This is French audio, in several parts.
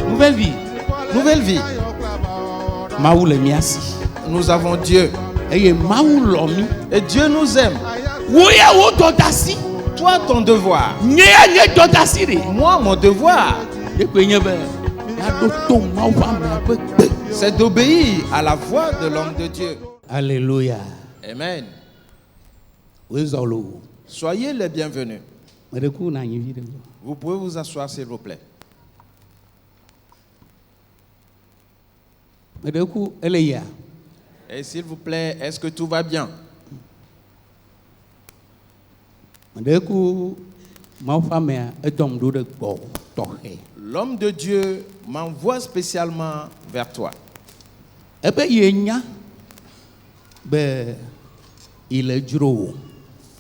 Nouvelle vie. Nouvelle vie. Nous avons Dieu. Et Dieu nous aime. Toi, ton devoir. Moi, mon devoir. C'est d'obéir à la voix de l'homme de Dieu. Alléluia. Amen. Soyez les bienvenus. Vous pouvez vous asseoir, s'il vous plaît. Et s'il vous plaît, est-ce que tout va bien? L'homme de Dieu m'envoie spécialement vers toi.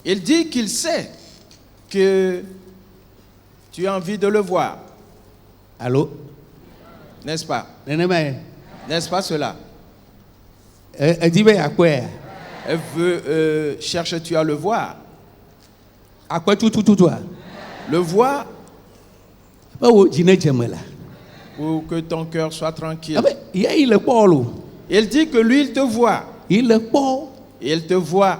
Il dit qu'il sait que tu as envie de le voir. Allô? N'est-ce pas? N'est-ce pas cela? Elle veut, cherches-tu à le voir? Le voir pour que ton cœur soit tranquille. Il dit que lui, il te voit. Il te voit.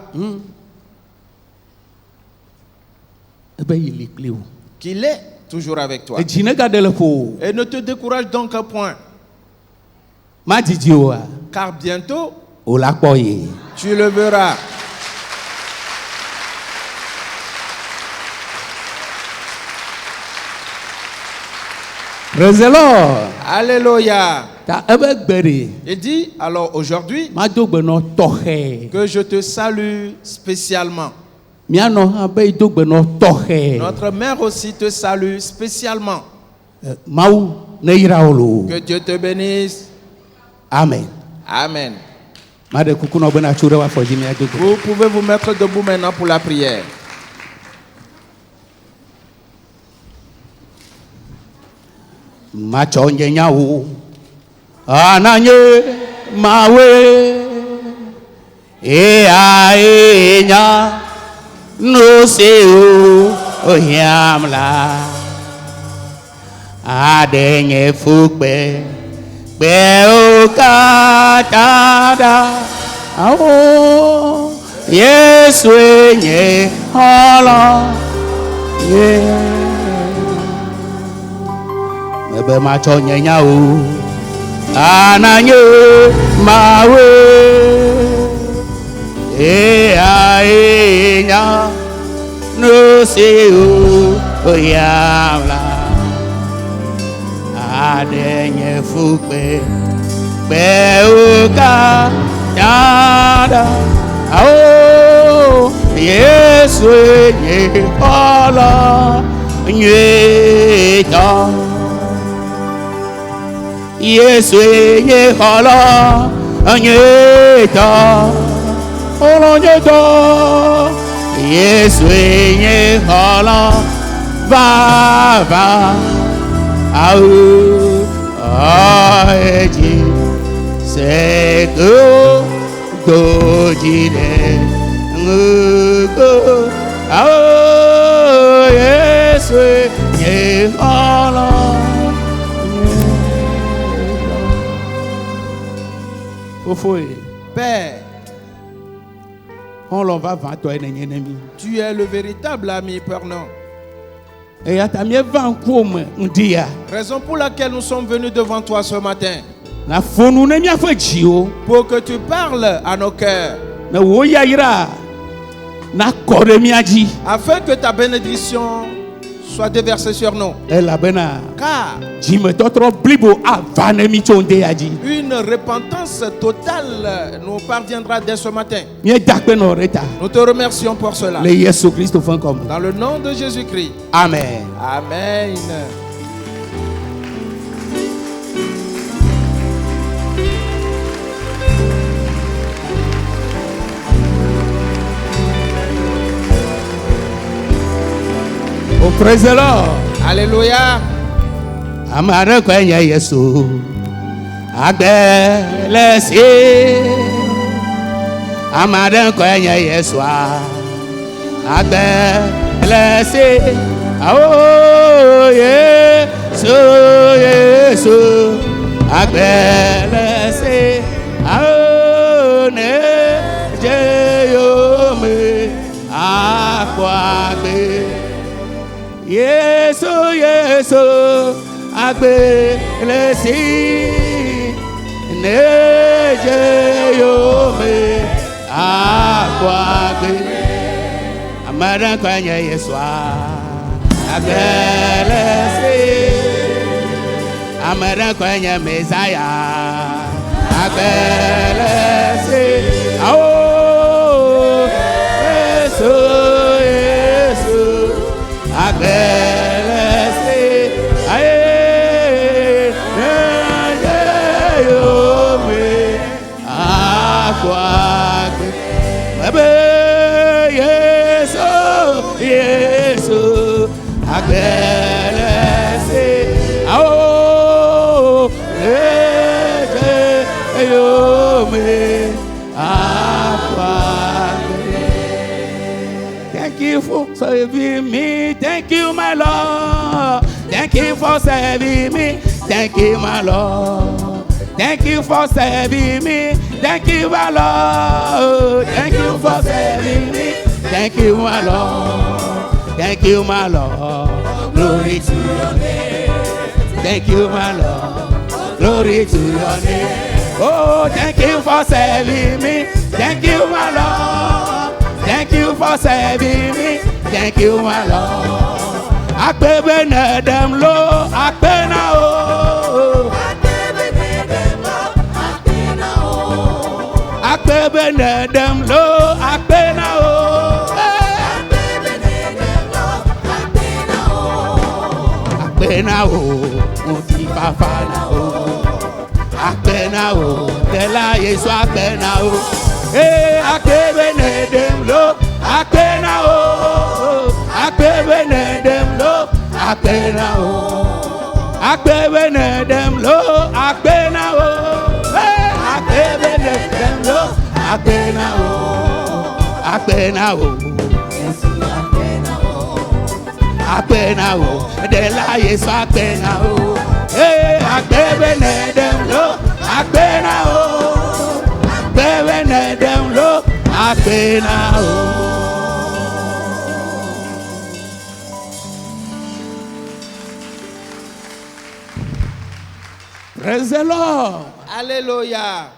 Qu'il est toujours avec toi. Et ne te décourage donc à point. Car bientôt, tu le verras. Alléluia. Il dit alors aujourd'hui que je te salue spécialement. Notre mère aussi te salue spécialement. Que Dieu te bénisse. Amen. Amen. Vous pouvez vous mettre debout maintenant pour la prière. Yes, we holla. Ebe macho nyenya o ananye mawe nya no se o yamla adenye fukpe be o ka yada o Yesu nye hola nyeta Yesu nye hola nyeta hola nyeta Yesu nye hola va au aji se do jide ngugo au Yesu nye hola Père, tu es le véritable ami permanent. Raison pour laquelle nous sommes venus devant toi ce matin. Pour que tu parles à nos cœurs. Afin que ta bénédiction soit déversée sur nous. Car une repentance totale nous parviendra dès ce matin. Nous te remercions pour cela. Dans le nom de Jésus-Christ. Amen. Amen. Oh, praise the Lord. Alléluia. Amara kwenye Yesu agbelesi. Amara kwenye Yesu agbelesi. Oh Yesu Yesu agbelesi. Oh ne jeyome akwagbe. Yesu Yesu agbelesi. Neje yome akwagbe. Amara kwenye Yesu agbelesi. Amara kwenye Mesaya agbelesi. Oh Yesu Yesu agbelesi. Aye neje yome akwagbe. Bebe Yesu Yesu agbelesi. Oh neje yome akwagbe. Thank you for saving me. Thank you, my Lord. Thank you for saving me. Thank you, my Lord. Thank you for saving me. Thank you, my Lord. Thank you for saving me. Thank you, my Lord. Thank you, my Lord. Glory to your name. Thank you, my Lord. Glory to your name. Oh, thank you for saving me. Thank you, my Lord. Thank you for saving me. Thank you, my Lord. Akpebe ne dem lo, akpe na o. Akpebe ne dem lo, akpe na o. Akpe na o, muti papa na o. Akpe na o, tela Yesu akpe na o. Akpebe ne dem lo, akpe na o. Akpebe ne dem lo, akpe na o. Akpebe ne dem lo, akpe na o. Akpebe ne dem lo, akpe na o. Akpe na o. Akpe na o. De la Yesu akpe na o. Akpebe ne dem lo, akpe na o. Akpebe ne dem lo, akpe na o. Praise the Lord. Alléluia.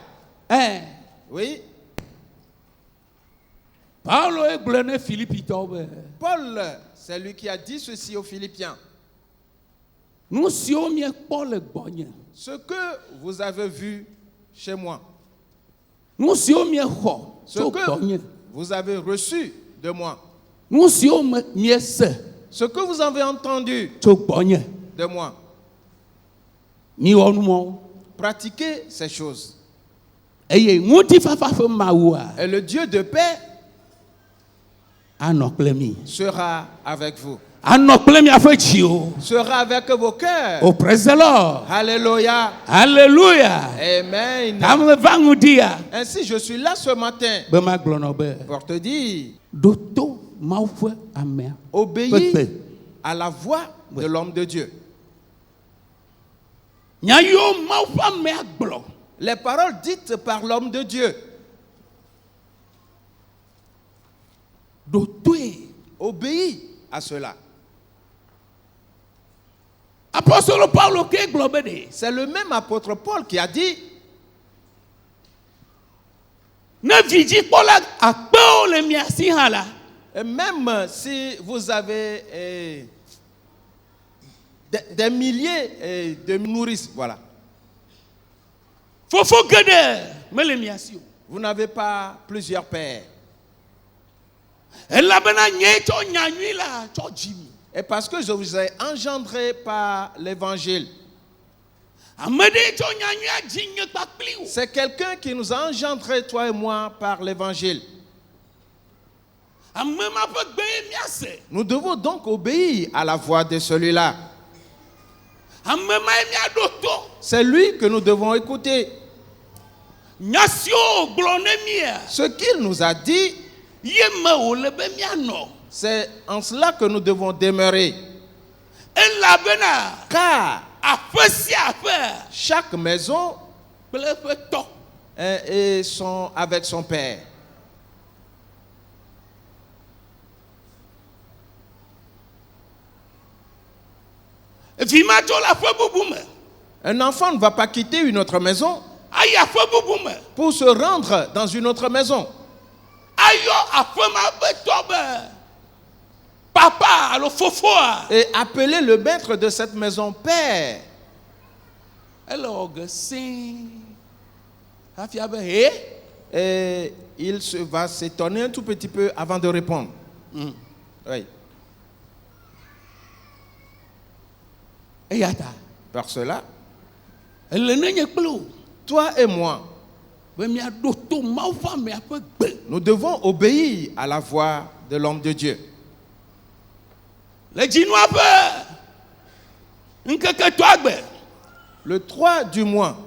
Oui. Paul, c'est lui qui a dit ceci aux Philippiens. Ce que vous avez vu chez moi, ce que vous avez reçu de moi, ce que vous avez entendu de moi, pratiquez ces choses. Et le Dieu de paix sera avec vous. Sera avec vos cœurs. Oh, praise the Lord. Alléluia. Alléluia. Amen. Ainsi, je suis là ce matin pour te dire, obéis à la voix de l'homme de Dieu. Les paroles dites par l'homme de Dieu. Obéis à cela. C'est le même apôtre Paul qui a dit, et même si vous avez des milliers de nourrices, voilà. Vous n'avez pas plusieurs pères. Et parce que je vous ai engendré par l'évangile. C'est quelqu'un qui nous a engendré, toi et moi, par l'évangile. Nous devons donc obéir à la voix de celui-là. C'est lui que nous devons écouter. Ce qu'il nous a dit, c'est en cela que nous devons demeurer. Car chaque maison est avec son père. Un enfant ne va pas quitter une autre maison pour se rendre dans une autre maison. Et appeler le maître de cette maison père. Et il va s'étonner un tout petit peu avant de répondre. Oui. Par cela, toi et moi, nous devons obéir à la voix de l'homme de Dieu. Le 3 du mois,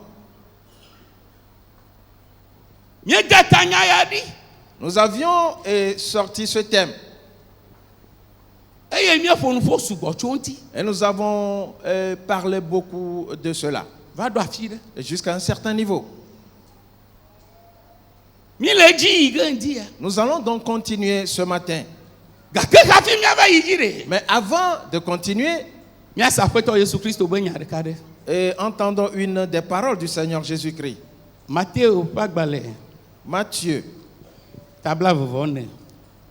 nous avions sorti ce thème. Et nous avons parlé beaucoup de cela. Jusqu'à un certain niveau. Nous allons donc continuer ce matin. Mais avant de continuer, entendons une des paroles du Seigneur Jésus-Christ. Matthieu,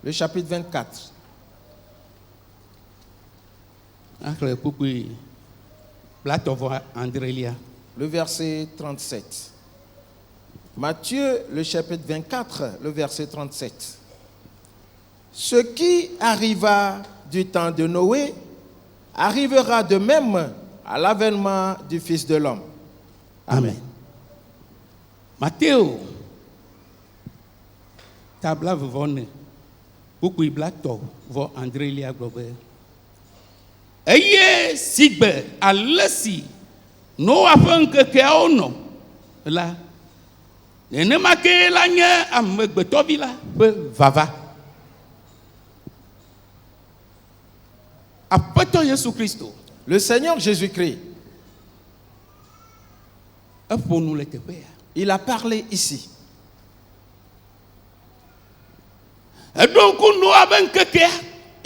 le chapitre 24. Le verset 37. Matthieu, le chapitre 24, le verset 37. Ce qui arriva du temps de Noé arrivera de même à l'avènement du Fils de l'homme. Amen. Matthieu, tabla vovone, beaucoup blato, vo Andrelia Globe. Eye sigbe alesi no afanke ke ono la nenema ke la nye amegbeto la pe vava apeto Jésus Christ. Le Seigneur Jésus-Christ, il a parlé ici.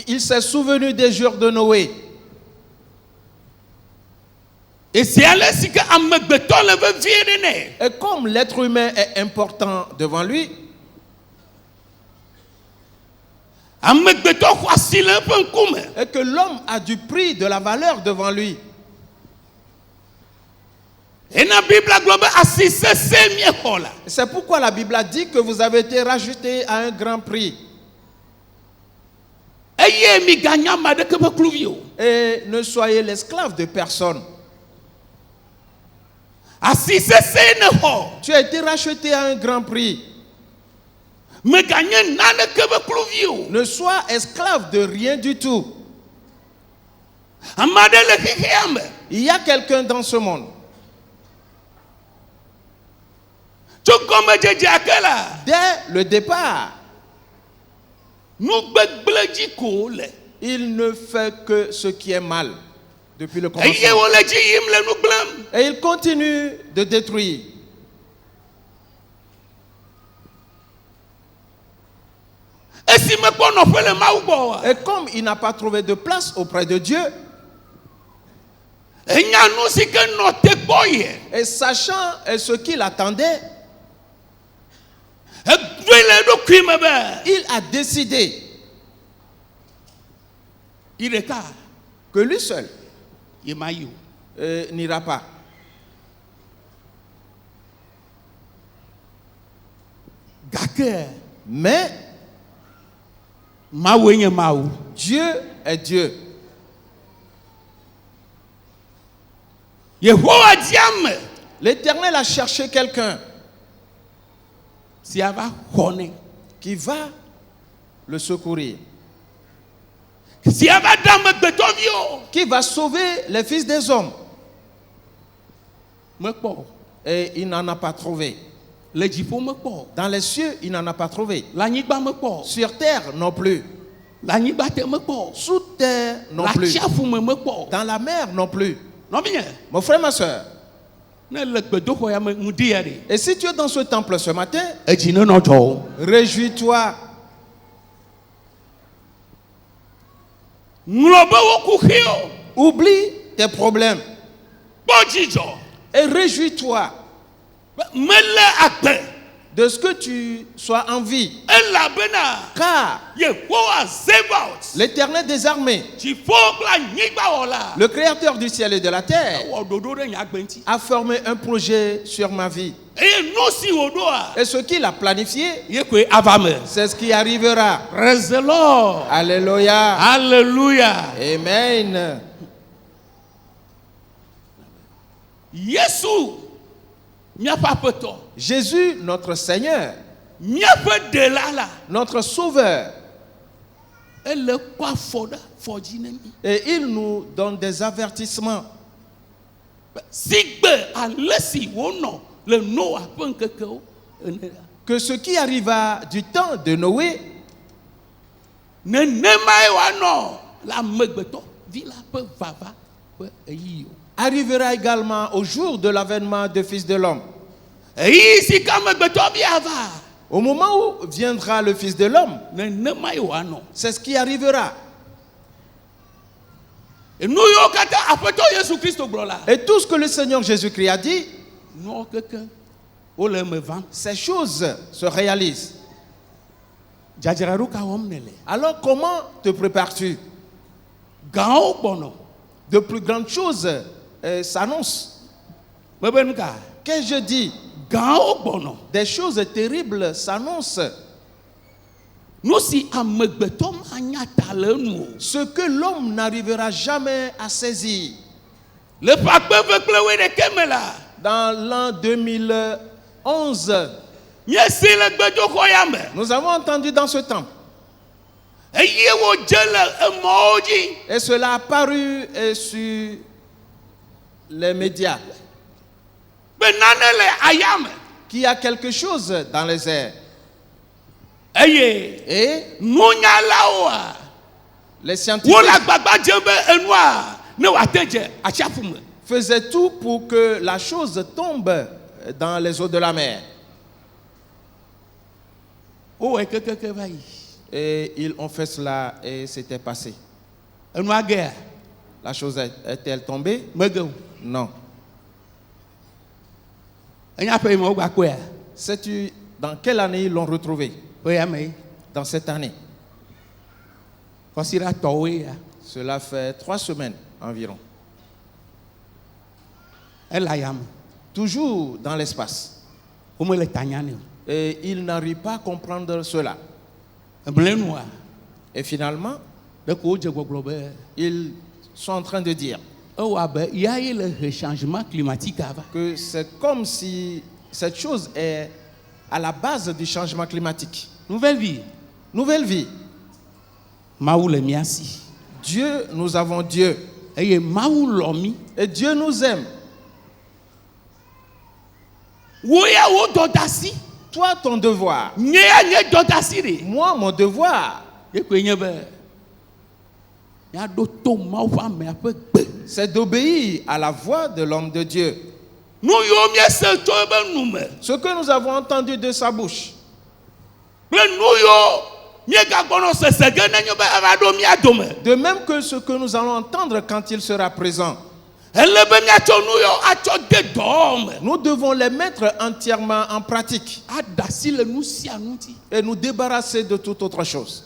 Il s'est souvenu des jours de Noé. Et comme l'être humain est important devant lui, et que l'homme a du prix, de la valeur devant lui. C'est pourquoi la Bible a dit que vous avez été rajoutés à un grand prix. Et ne soyez l'esclave de personne. Tu as été racheté à un grand prix. Ne sois esclave de rien du tout. Il y a quelqu'un dans ce monde. Dès le départ, il ne fait que ce qui est mal depuis le commencement. Et il continue de détruire. Et comme il n'a pas trouvé de place auprès de Dieu, et sachant ce qu'il attendait, il a décidé que lui seul n'ira pas. Mais Dieu est Dieu. L'Éternel a cherché quelqu'un qui va le secourir, qui va sauver les fils des hommes. Et il n'en a pas trouvé. Dans les cieux, il n'en a pas trouvé. Sur terre, non plus. Sous terre, non plus. Dans la mer, non plus. Mon frère, ma soeur. Et si tu es dans ce temple ce matin, réjouis-toi. Oublie tes problèmes. Et réjouis-toi de ce que tu sois en vie. Car l'Éternel des armées, le Créateur du ciel et de la terre, a formé un projet sur ma vie. Et ce qu'il a planifié, c'est ce qui arrivera. Praise the Lord. Alléluia. Alléluia. Amen. Jésus, notre Seigneur, notre Sauveur, et il nous donne des avertissements. Que ce qui arriva du temps de Noé arrivera également au jour de l'avènement du Fils de l'homme. Au moment où viendra le Fils de l'homme, c'est ce qui arrivera. Et tout ce que le Seigneur Jésus-Christ a dit, ces choses se réalisent. Alors comment te prépares-tu? De plus grandes choses s'annoncent. Qu'ai-je je dis? Des choses terribles s'annoncent. Ce que l'homme n'arrivera jamais à saisir. Dans l'an 2011, nous avons entendu dans ce temple. Et cela a apparu sur les médias. Qu'il y a quelque chose dans les airs. Et les scientifiques faisaient tout pour que la chose tombe dans les eaux de la mer. Et ils ont fait cela et c'était passé. La chose est-elle tombée? Non. Sais-tu dans quelle année ils l'ont retrouvé? Dans cette année. Cela fait 3 semaines environ. Toujours dans l'espace. Et ils n'arrivent pas à comprendre cela. Et finalement, ils sont en train de dire que c'est comme si cette chose est à la base du changement climatique. Nouvelle vie. Nouvelle vie. Dieu, nous avons Dieu. Et Dieu nous aime. Toi, ton devoir. Moi, mon devoir. C'est d'obéir à la voix de l'homme de Dieu. Ce que nous avons entendu de sa bouche. De même que ce que nous allons entendre quand il sera présent. Nous devons les mettre entièrement en pratique. Et nous débarrasser de toute autre chose.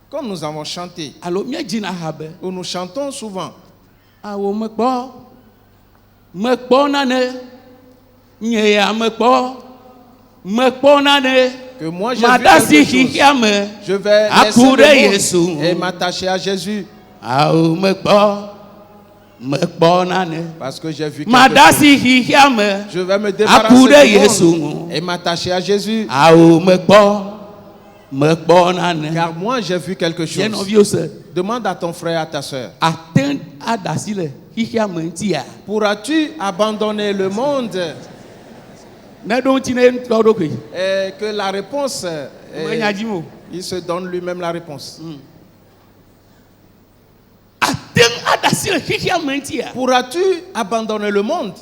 Comme nous avons chanté. Où nous chantons souvent. Que moi je vais laisser et m'attacher à Jésus. Parce que j'ai vu quelque chose. Je vais me débarrasser du monde et m'attacher à Jésus. Car moi j'ai vu quelque chose. demande à ton frère, à ta soeur. Pourras-tu abandonner le monde? Et que la réponse, il se donne lui-même la réponse. Pourras-tu abandonner le monde?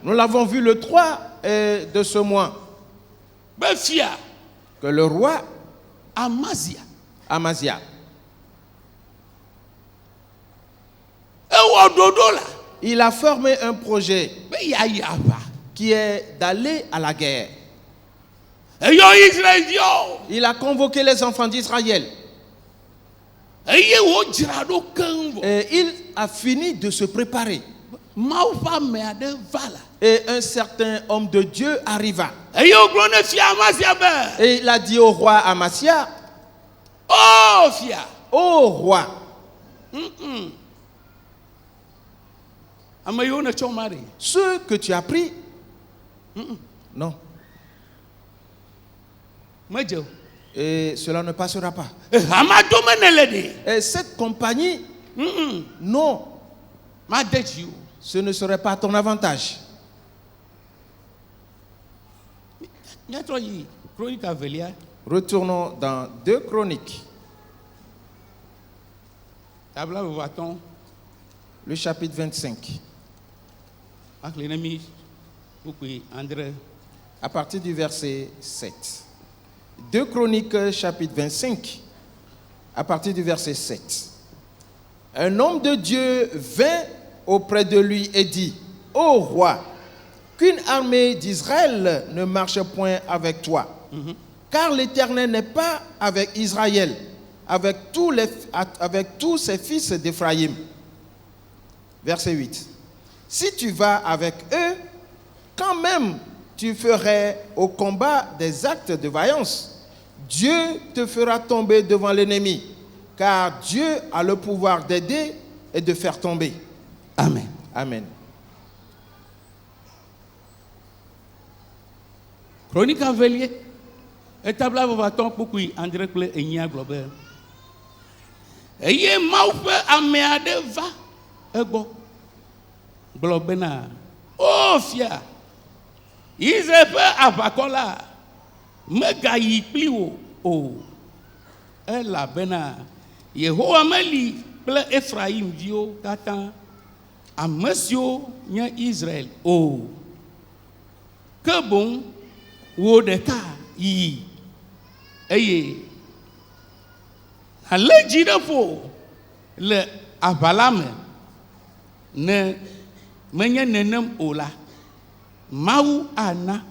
Nous l'avons vu le 3 de ce mois. Que le roi Amazia il a formé un projet qui est d'aller à la guerre. Il a convoqué les enfants d'Israël. Et il a fini de se préparer. Et un certain homme de Dieu arriva. Et il a dit au roi Amasia, oh roi, ce que tu as pris, non. Et cela ne passera pas. Et cette compagnie, non, ce ne serait pas à ton avantage. Retournons dans 2 Chroniques. Le chapitre 25. À partir du verset 7. 2 Chroniques, chapitre 25, à partir du verset 7. Un homme de Dieu vint auprès de lui et dit, ô roi, qu'une armée d'Israël ne marche point avec toi, car l'Éternel n'est pas avec Israël, avec tous ses fils d'Éphraïm. Verset 8. Si tu vas avec eux, quand même tu ferais au combat des actes de vaillance, Dieu te fera tomber devant l'ennemi, car Dieu a le pouvoir d'aider et de faire tomber. Amen. Amen. Chronique avelier. Établa vovaton pokui André Kle enya global. Eye maupe ameade va ego. Globena. Oh fia. Izepe avakola. Mega yipliwo. Oh. Ela bena. Yehowa meli ple Ephraim dio katan. Amesio nya Israël. Oh. Que bon. Wo de ka yi eye alaji de fo le avalame ne menye nenem ola mawu ana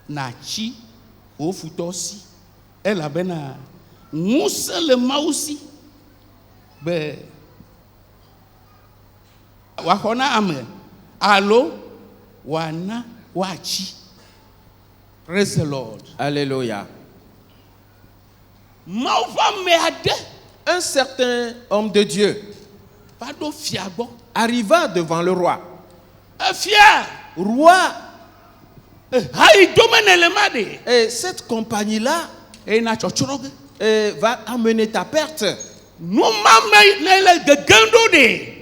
na chi o futosi ela bena musa le mausi be wa hona ame alo wana wachi. Praise the Lord. Alléluia. Un certain homme de Dieu arriva devant le roi. Roi. Et cette compagnie-là va amener ta perte.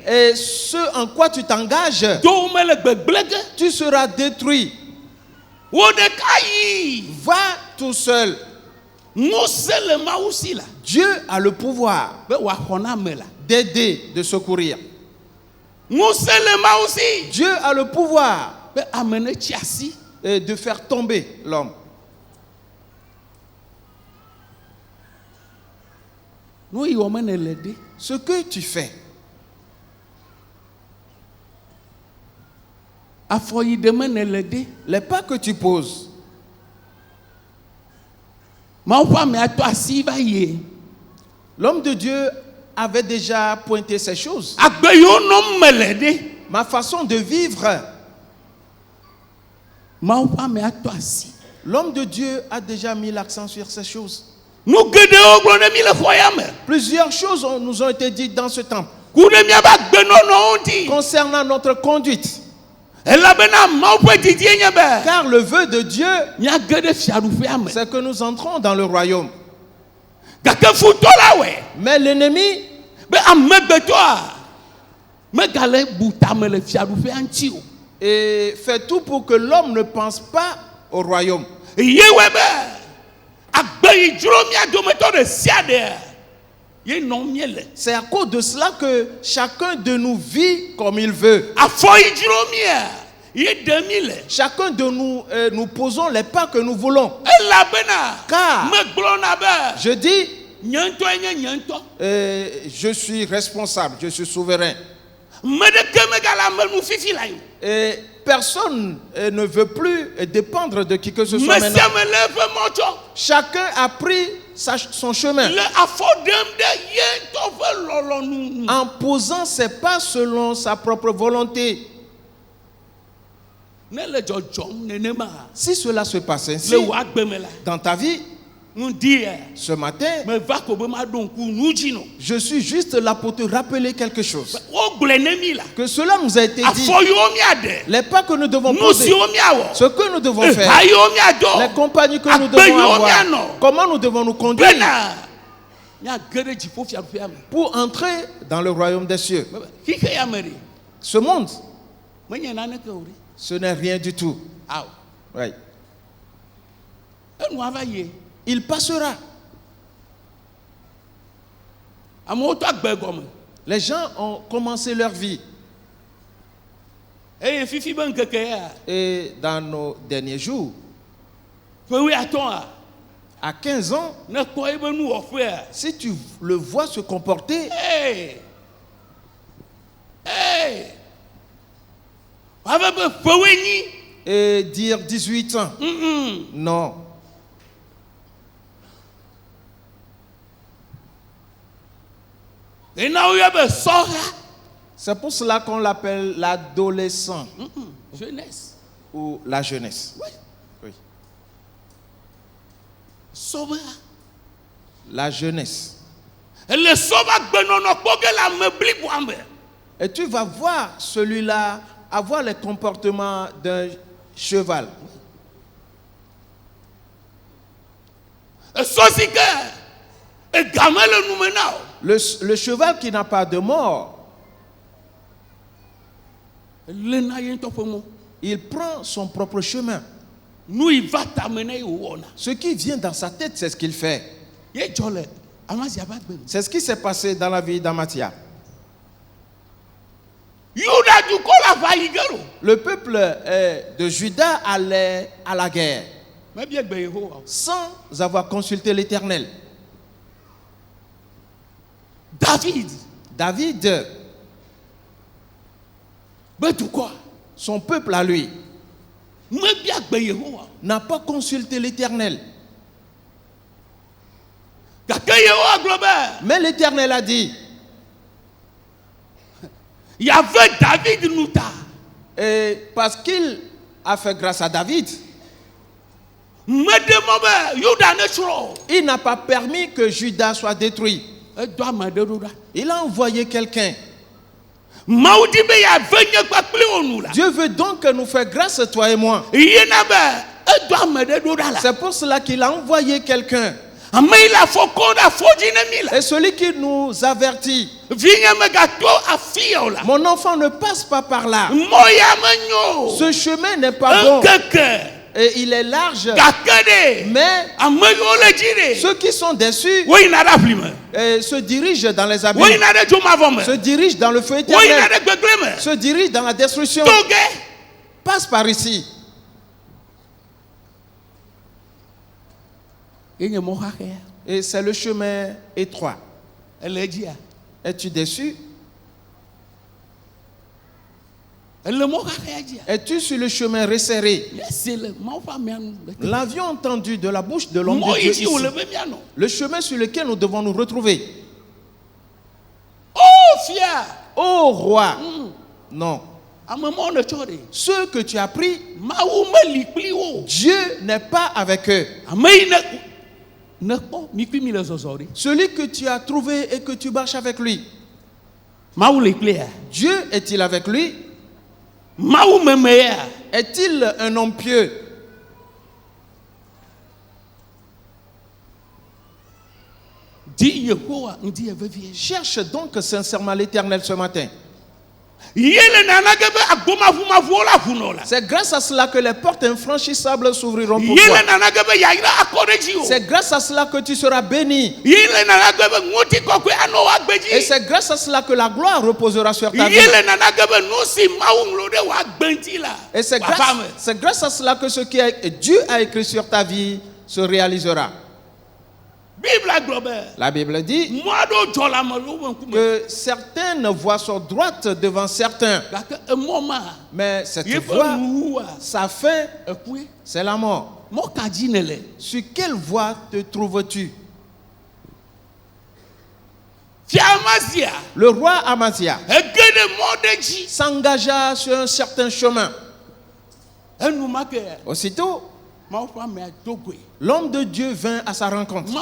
Et ce en quoi tu t'engages, tu seras détruit. Va tout seul. Dieu a le pouvoir d'aider, de secourir. Dieu a le pouvoir de faire tomber l'homme. Ce que tu fais, les pas que tu poses, l'homme de Dieu avait déjà pointé ces choses. Ma façon de vivre, l'homme de Dieu a déjà mis l'accent sur ces choses. Plusieurs choses nous ont été dites dans ce temple concernant notre conduite. Car le vœu de Dieu, c'est que nous entrons dans le royaume. Mais l'ennemi et fait tout pour que l'homme ne pense pas au royaume. C'est à cause de cela que chacun de nous vit comme il veut. Chacun de nous, nous posons les pas que nous voulons. Car je dis, je suis responsable, je suis souverain. Et personne ne veut plus dépendre de qui que ce soit maintenant. Chacun a pris son chemin en posant ses pas selon sa propre volonté. Si cela se passe ainsi dans ta vie, ce matin, je suis juste là pour te rappeler quelque chose. Que cela nous a été dit. Les pas que nous devons poser, ce que nous devons faire, les compagnies que nous devons avoir, comment nous devons nous conduire pour entrer dans le royaume des cieux. Ce monde, ce n'est rien du tout. Oui. Il passera. Les gens ont commencé leur vie. Et dans nos derniers jours, à 15 ans, si tu le vois se comporter, et dire 18 ans, non. C'est pour cela qu'on l'appelle l'adolescent. Jeunesse. Ou la jeunesse. Oui. La jeunesse. Et tu vas voir celui-là avoir les comportements d'un cheval. Le cheval qui n'a pas de mort, il prend son propre chemin. Ce qui vient dans sa tête, c'est ce qu'il fait. C'est ce qui s'est passé dans la vie d'Amathia. Le peuple de Juda allait à la guerre sans avoir consulté l'Éternel. David, son peuple à lui, n'a pas consulté l'Éternel. Mais l'Éternel a dit, il y avait David Nouta. Et parce qu'il a fait grâce à David, il n'a pas permis que Juda soit détruit. Il a envoyé quelqu'un. Dieu veut donc nous faire grâce, toi et moi. C'est pour cela qu'il a envoyé quelqu'un. Et celui qui nous avertit, mon enfant, ne passe pas par là. Ce chemin n'est pas bon. Et il est large. Mais ceux qui sont déçus se dirigent dans les abîmes, se dirigent dans le feu éternel, se dirigent dans la destruction. Passe par ici. Et c'est le chemin étroit. Es-tu déçu? Es-tu sur le chemin resserré? L'avion entendu de la bouche de l'homme de Dieu ici. Le chemin sur lequel nous devons nous retrouver. Oh roi, non. Ceux que tu as pris, Dieu n'est pas avec eux. Celui que tu as trouvé et que tu marches avec lui, Dieu est-il avec lui? Est-il un homme pieux? Cherche donc sincèrement l'Éternel ce matin. C'est grâce à cela que les portes infranchissables s'ouvriront pour toi. C'est grâce à cela que tu seras béni. Et c'est grâce à cela que la gloire reposera sur ta vie. Et c'est grâce à cela que ce que Dieu a écrit sur ta vie se réalisera. La Bible dit que certaines voix sont droites devant certains, mais cette voix, sa fin, c'est la mort. Sur quelle voie te trouves-tu? Le roi Amazia s'engagea sur un certain chemin. Aussitôt, l'homme de Dieu vint à sa rencontre.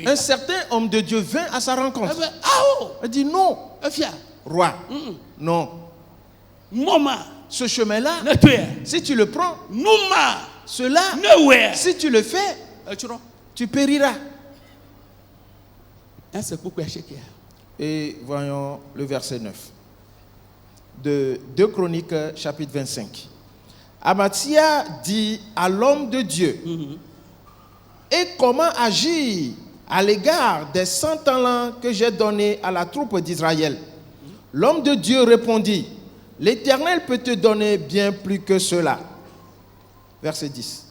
Un certain homme de Dieu vint à sa rencontre. Il dit non, roi, non. Ce chemin-là, si tu le prends, cela, si tu le fais, tu périras. Et voyons le verset 9 de 2 Chroniques chapitre 25. Amazia dit à l'homme de Dieu, et comment agir à l'égard des 100 talents que j'ai donnés à la troupe d'Israël? L'homme de Dieu répondit, l'Éternel peut te donner bien plus que cela. Verset 10.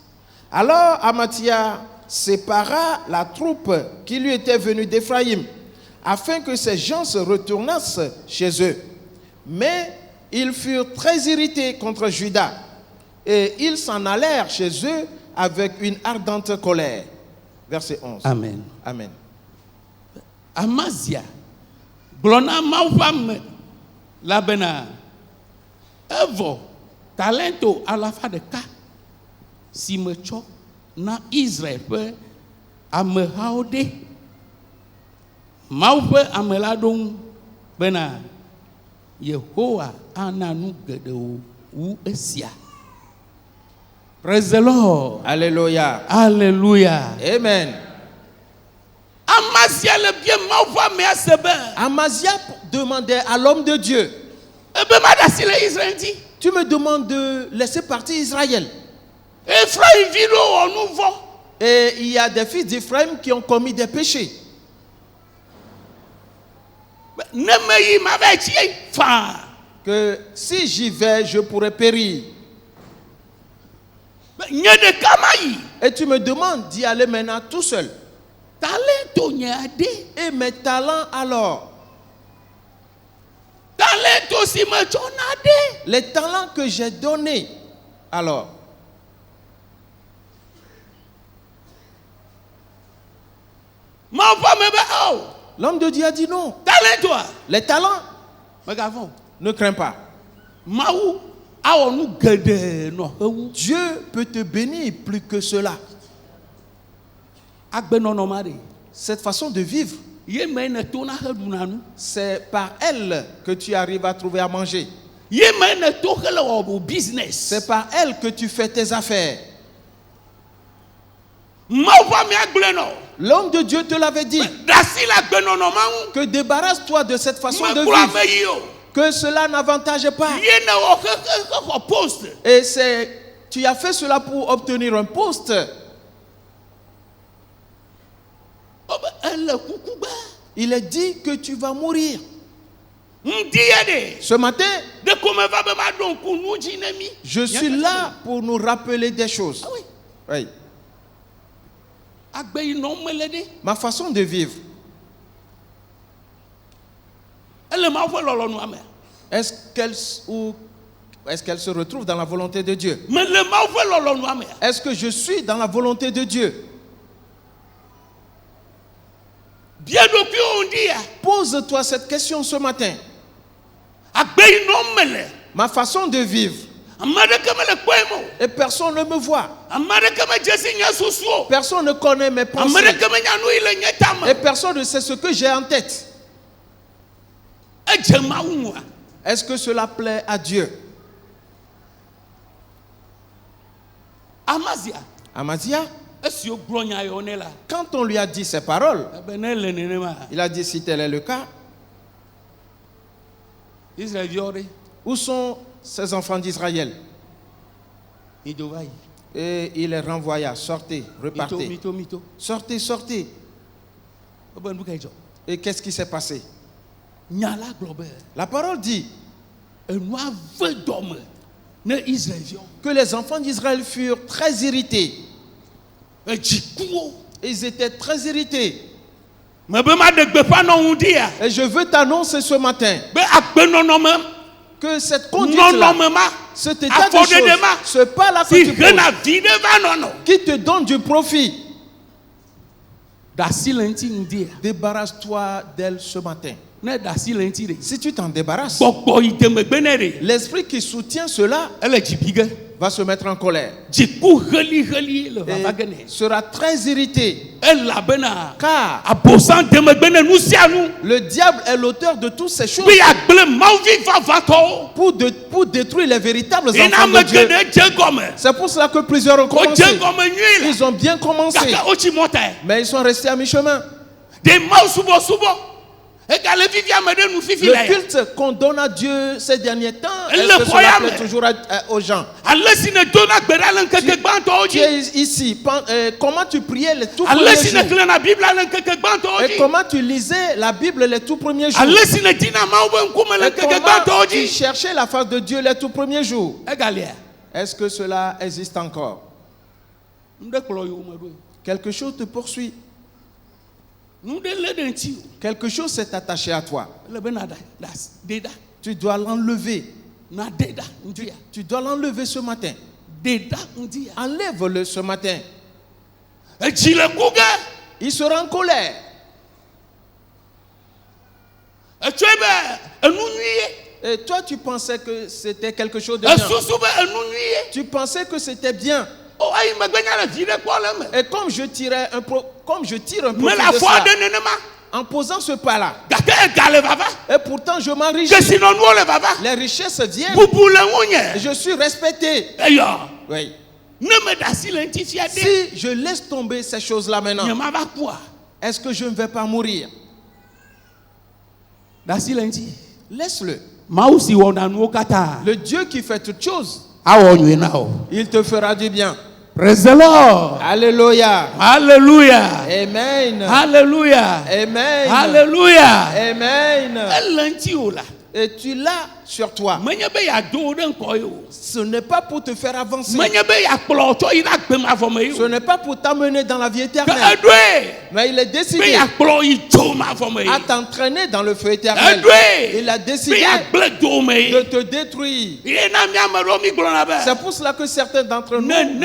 Alors Amazia sépara la troupe qui lui était venue d'Éphraïm, afin que ces gens se retournassent chez eux. Mais ils furent très irrités contre Juda, et ils s'en allèrent chez eux avec une ardente colère. Verset 11. Amen. Amen. Amazia, blona maufam la bena, evo talento à la fin de cas, si me cho na Israël pe amehaode, maupe ameladong bena, Yehowa ananu gedeu u esia. Praise the Lord. Alléluia. Alléluia. Amen. Amazia le bien m'envoie mais à Sebe. Amazia demandait à l'homme de Dieu. Tu me demandes de laisser partir Israël. Et il y a des fils d'Ephraïm qui ont commis des péchés. Que si j'y vais, je pourrais périr. Et tu me demandes d'y aller maintenant tout seul. Et mes talents alors? Les talents que j'ai donnés alors? L'homme de Dieu a dit non. Les talents? Ne crains pas. Dieu peut te bénir plus que cela. Cette façon de vivre, c'est par elle que tu arrives à trouver à manger. C'est par elle que tu fais tes affaires. L'homme de Dieu te l'avait dit, que débarrasse-toi de cette façon de vivre, que cela n'avantage pas. Et tu as fait cela pour obtenir un poste. Il est dit que tu vas mourir. Ce matin, je suis là pour nous rappeler des choses. Oui. Ma façon de vivre. Est-ce qu'elle se retrouve dans la volonté de Dieu? Est-ce que je suis dans la volonté de Dieu? Pose-toi cette question ce matin. Ma façon de vivre. Et personne ne me voit. Personne ne connaît mes pensées. Et personne ne sait ce que j'ai en tête. Est-ce que cela plaît à Dieu? Amazia, quand on lui a dit ces paroles, il a dit si tel est le cas, où sont ces enfants d'Israël? Et il les renvoya, sortez, repartez. Sortez, sortez. Et qu'est-ce qui s'est passé? La parole dit que les enfants d'Israël furent très irrités. Ils étaient très irrités. Et je veux t'annoncer ce matin que cette conduite-là, cet état de choses, ce pas-là que tu poses, qui te donne du profit, débarrasse-toi d'elle ce matin. Si tu t'en débarrasses, l'esprit qui soutient cela va se mettre en colère et sera très irrité, car le diable est l'auteur de toutes ces choses pour détruire les véritables enfants de Dieu. C'est pour cela que plusieurs ont commencé. Ils ont bien commencé, mais ils sont restés à mi-chemin. Le culte qu'on donne à Dieu ces derniers temps, est-ce que cela plaît toujours aux gens? Tu es ici, comment tu priais les tout premiers jours? Et comment tu lisais la Bible les tout premiers jours? Et comment tu cherchais la face de Dieu les tout premiers jours? Est-ce que cela existe encore? Quelque chose te poursuit. Quelque chose s'est attaché à toi. Tu dois l'enlever. Tu dois l'enlever ce matin. Enlève-le ce matin. Il sera en colère. Et toi, tu pensais que c'était quelque chose de bien. Tu pensais que c'était bien. Et comme je tire un peu de cela, en posant ce pas-là, et pourtant je m'enrichis, les richesses viennent, et je suis respecté. Oui. Si je laisse tomber ces choses-là maintenant, est-ce que je ne vais pas mourir? Laisse-le. Le Dieu qui fait toutes choses, il te fera du bien. Praise the Lord. Alléluia. Hallelujah. Amen. Hallelujah. Amen. Hallelujah. Amen. Et tu l'as sur toi. Ce n'est pas pour te faire avancer. Ce n'est pas pour t'amener dans la vie éternelle. Mais il est décidé à t'entraîner dans le feu éternel. Il a décidé de te détruire. C'est pour cela que certains d'entre nous disent,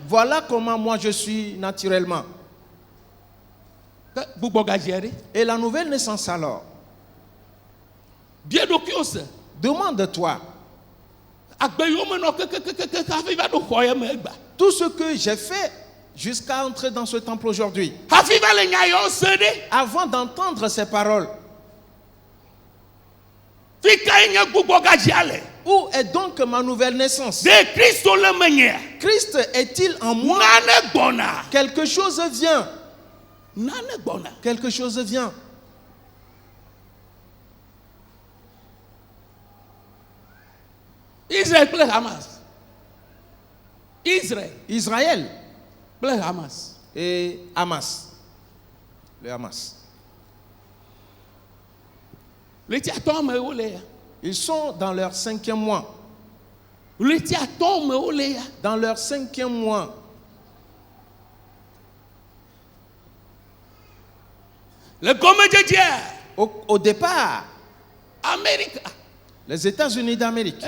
voilà comment moi je suis naturellement. Et la nouvelle naissance alors, demande-toi, tout ce que j'ai fait jusqu'à entrer dans ce temple aujourd'hui, avant d'entendre ces paroles, où est donc ma nouvelle naissance? Christ est-il en moi? Quelque chose vient. Quelque chose vient. Israël plaît Hamas. Israël plaît Hamas. Et Hamas. Le Hamas. Ils sont dans leur 5e mois. Dans leur 5e mois. Au départ, les États-Unis d'Amérique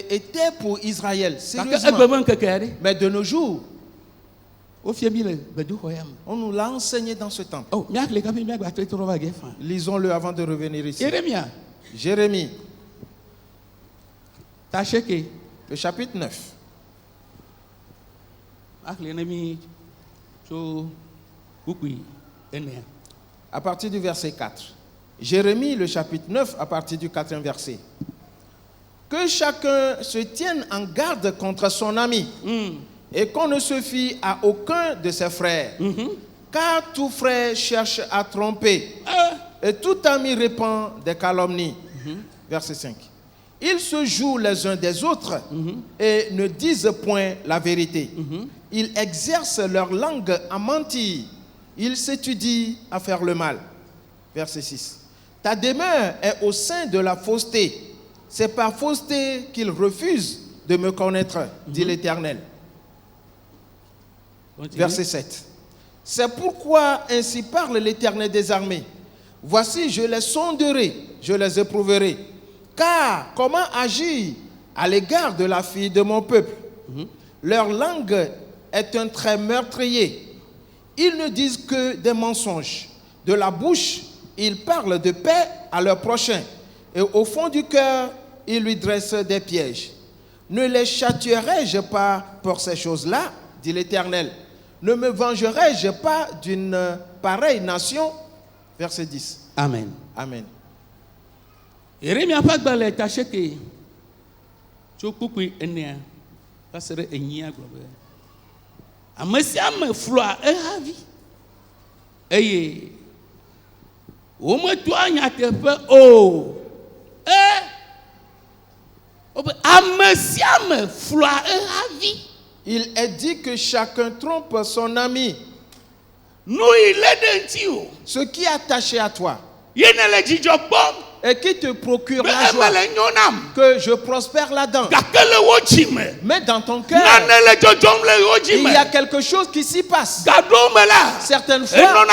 étaient pour Israël, sérieusement. Mais de nos jours, on nous l'a enseigné dans ce temple. Lisons-le avant de revenir ici. Jérémie, le chapitre 9. À partir du verset 4. Jérémie, le chapitre 9, à partir du 4e verset. Que chacun se tienne en garde contre son ami et qu'on ne se fie à aucun de ses frères. Car tout frère cherche à tromper et tout ami répand des calomnies. Verset 5. Ils se jouent les uns des autres et ne disent point la vérité. Ils exercent leur langue à mentir. Ils s'étudient à faire le mal. Verset 6. Ta demeure est au sein de la fausseté. C'est par fausseté qu'ils refusent de me connaître, dit l'Éternel. Verset 7. C'est pourquoi ainsi parle l'Éternel des armées. Voici, je les sonderai, je les éprouverai. Car comment agir à l'égard de la fille de mon peuple? Leur langue est un trait meurtrier. Ils ne disent que des mensonges. De la bouche, ils parlent de paix à leur prochain. Et au fond du cœur, ils lui dressent des pièges. Ne les châtierai-je pas pour ces choses-là, dit l'Éternel? Ne me vengerai-je pas d'une pareille nation? Verset 10. Amen. Amen. Yeremia fagbale tacheke chokukui enia pasere enyia globe amesiame floa ehavi eye wo metu anya teƒe o amesiame floa ehavi. Il est dit que chacun trompe son ami. Ce qui est attaché à toi et qui te procure la joie, que je prospère là-dedans. Mais dans ton cœur, il y a quelque chose qui s'y passe. Certaines fois,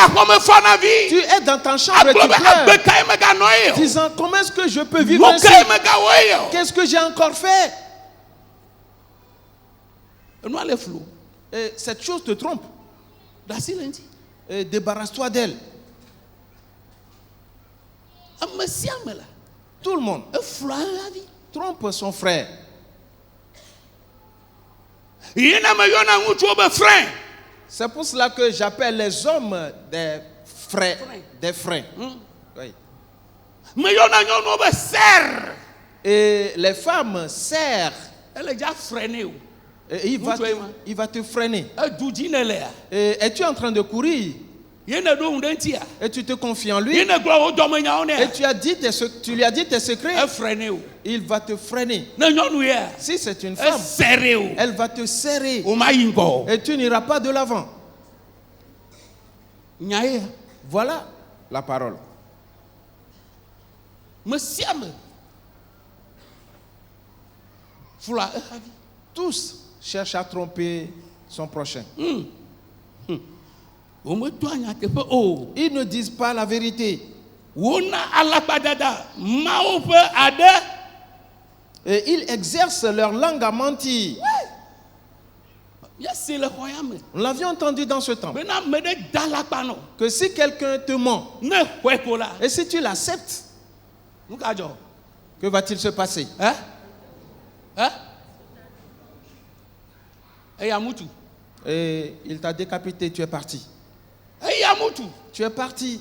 tu es dans ta chambre et tu pleures, disant comment est-ce que je peux vivre ainsi? Qu'est-ce que j'ai encore fait? Et cette chose te trompe. Et débarrasse-toi d'elle. Tout le monde trompe son frère. C'est pour cela que j'appelle les hommes des frères. Des frères. Oui. Et les femmes sœurs. Et il va te freiner. Et es-tu en train de courir? Et tu te confies en lui. Et tu lui as dit tes secrets. Il va te freiner. Si c'est une femme, elle va te serrer. Et tu n'iras pas de l'avant. Voilà la parole. Tous cherchent à tromper son prochain. Ils ne disent pas la vérité. Et ils exercent leur langue à mentir. Nous l'avions entendu dans ce temps. Que si quelqu'un te ment, et si tu l'acceptes, que va-t-il se passer? Et il t'a décapité, tu es parti. Tu es parti.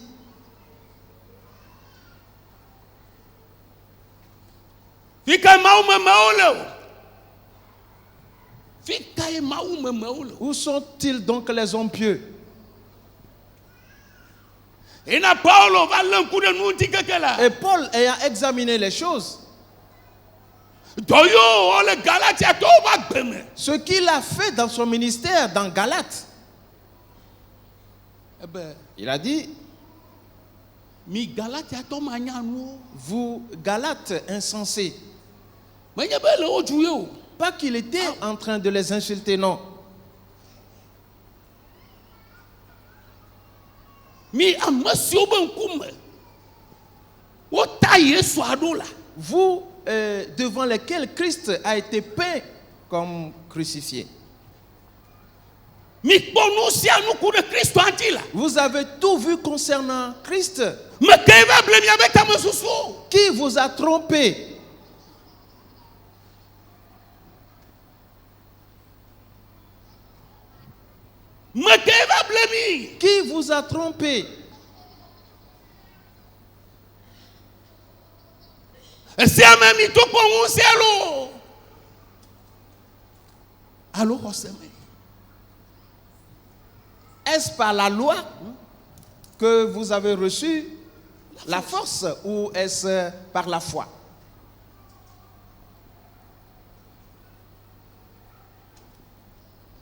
Où sont-ils donc les hommes pieux? Et Paul ayant examiné les choses, ce qu'il a fait dans son ministère dans Galate, il a dit: vous Galates insensés. Pas qu'il était en train de les insulter, non. Vous devant lesquels Christ a été peint comme crucifié. Vous avez tout vu concernant Christ. Qui vous a trompé? Qui vous a trompé? Est-ce par la loi que vous avez reçu la force ou est-ce par la foi?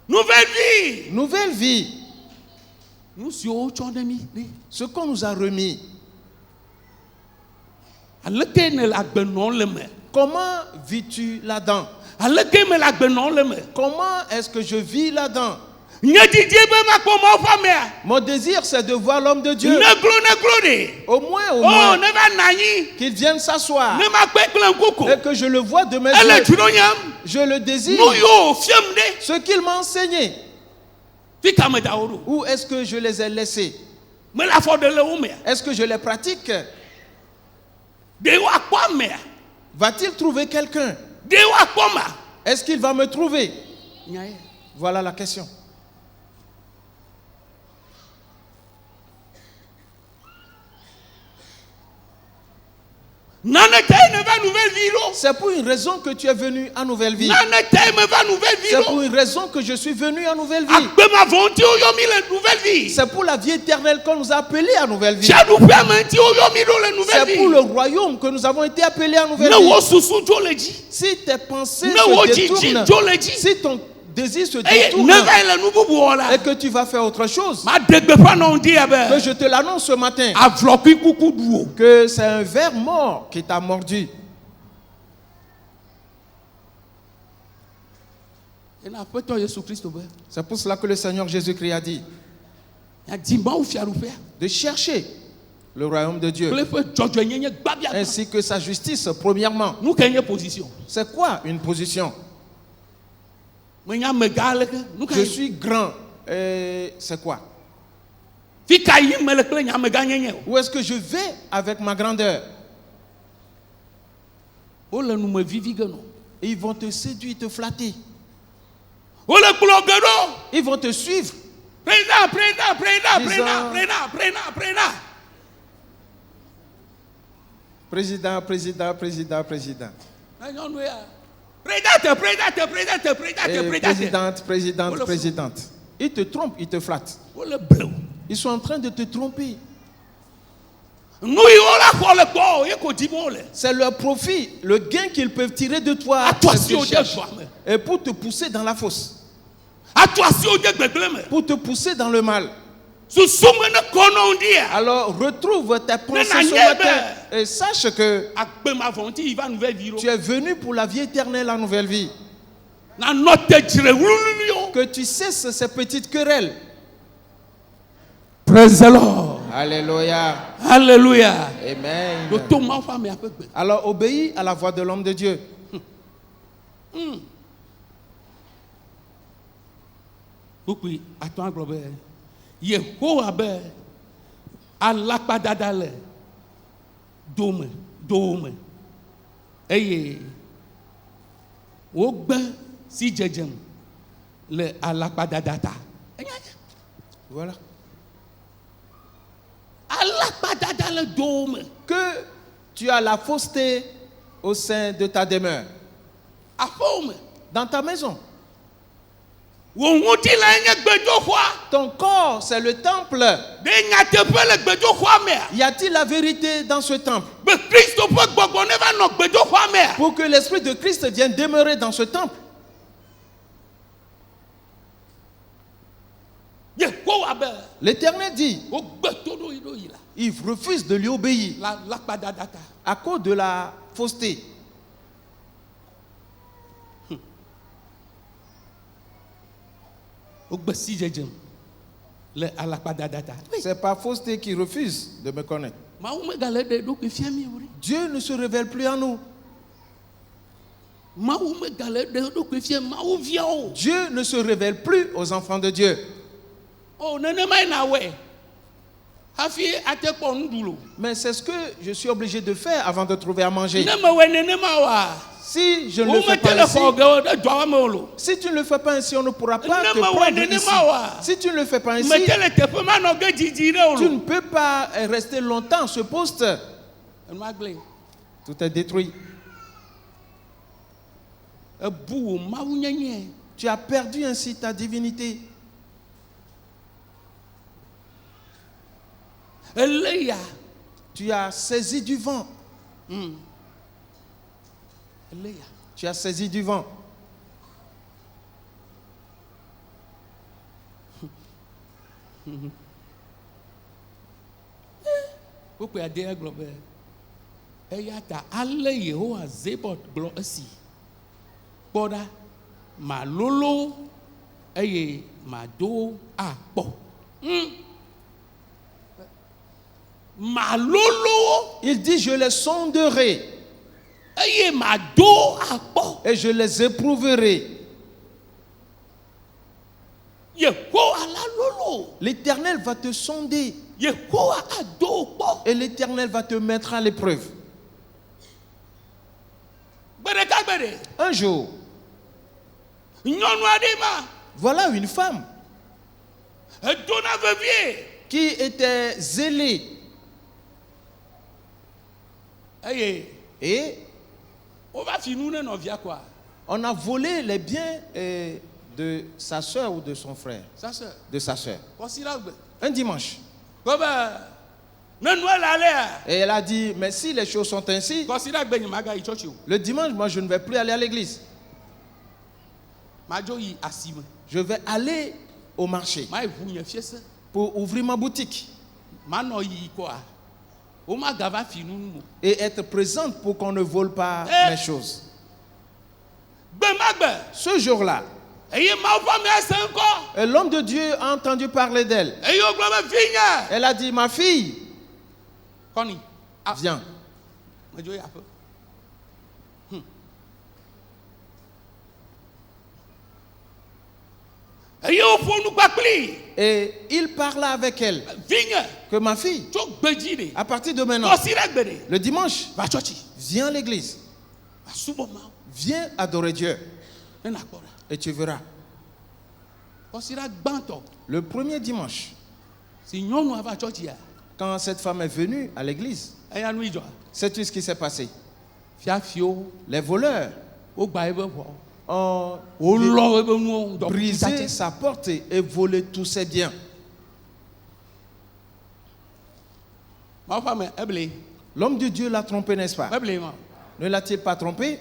Nouvelle vie. Nouvelle vie. Ce qu'on nous a remis. Comment vis-tu là-dedans? Comment est-ce que je vis là-dedans? Mon désir, c'est de voir l'homme de Dieu. Au moins, qu'il vienne s'asseoir. Et que je le vois de mes yeux. Je le désire. Ce qu'il m'a enseigné. Où est-ce que je les ai laissés? Est-ce que je les pratique? Va-t-il trouver quelqu'un? Est-ce qu'il va me trouver? Voilà la question. C'est pour une raison que tu es venu à Nouvelle Vie. C'est pour une raison que je suis venu à Nouvelle Vie. C'est pour la vie éternelle qu'on nous a appelés à Nouvelle Vie. C'est pour le royaume que nous avons été appelés à Nouvelle Vie. Si tes pensées se détournent, si ton désir se détourne et que tu vas faire autre chose, que je te l'annonce ce matin, que c'est un ver mort qui t'a mordu. C'est pour cela que le Seigneur Jésus-Christ a dit de chercher le royaume de Dieu ainsi que sa justice premièrement. C'est quoi une position? Je suis grand. C'est quoi? Où est-ce que je vais avec ma grandeur? Ils vont te séduire, te flatter. Ils vont te suivre. Président. Présidente. Ils te trompent, ils te flattent. Ils sont en train de te tromper. C'est leur profit, le gain qu'ils peuvent tirer de toi. Et pour te pousser dans la fosse. Pour te pousser dans le mal. Alors retrouve tes pensées ce matin et sache que tu es venu pour la vie éternelle, la nouvelle vie. Que tu cesses ces petites querelles. Praise the Lord. Alléluia. Alléluia. Amen. Alors obéis à la voix de l'homme de Dieu. Yehowa be alakpadada le dome eye wo gbe si djedjem le alakpadada ta. Voilà. Alakpadada le dome. Que tu as la fausseté au sein de ta demeure. Dans ta maison. Ton corps, c'est le temple. Y a-t-il la vérité dans ce temple? Pour que l'Esprit de Christ vienne demeurer dans ce temple. L'Éternel dit, il refuse de lui obéir à cause de la fausseté. C'est par fausseté qu'il refuse de me connaître. Dieu ne se révèle plus à nous. Dieu ne se révèle plus aux enfants de Dieu. Mais c'est ce que je suis obligé de faire avant de trouver à manger. Si je ne le fais pas ainsi, si tu ne le fais pas ainsi, on ne pourra pas te prendre ici. Si tu ne le fais pas ainsi, tu ne peux pas rester longtemps à ce poste. Tout est détruit. Tu as perdu ainsi ta divinité. Tu as saisi du vent. Tu as saisi du vent. Il dit, je les sonderai et je les éprouverai. L'Éternel va te sonder et l'Éternel va te mettre à l'épreuve. Un jour, voilà une femme qui était zélée et on a volé les biens de sa soeur ou de son frère. De sa soeur. Un dimanche. Et elle a dit, mais si les choses sont ainsi, le dimanche, moi je ne vais plus aller à l'église. Je vais aller au marché pour ouvrir ma boutique et être présente pour qu'on ne vole pas mes choses. Ce jour-là, l'homme de Dieu a entendu parler d'elle. Elle a dit, ma fille, viens. Et il parla avec elle que ma fille, à partir de maintenant, le dimanche, viens à l'église, viens adorer Dieu et tu verras. Le premier dimanche, quand cette femme est venue à l'église, sais-tu ce qui s'est passé? Les voleurs ont brisé sa porte et volé tous ses biens. L'homme de Dieu l'a trompé, n'est-ce pas? Ne l'a-t-il pas trompé?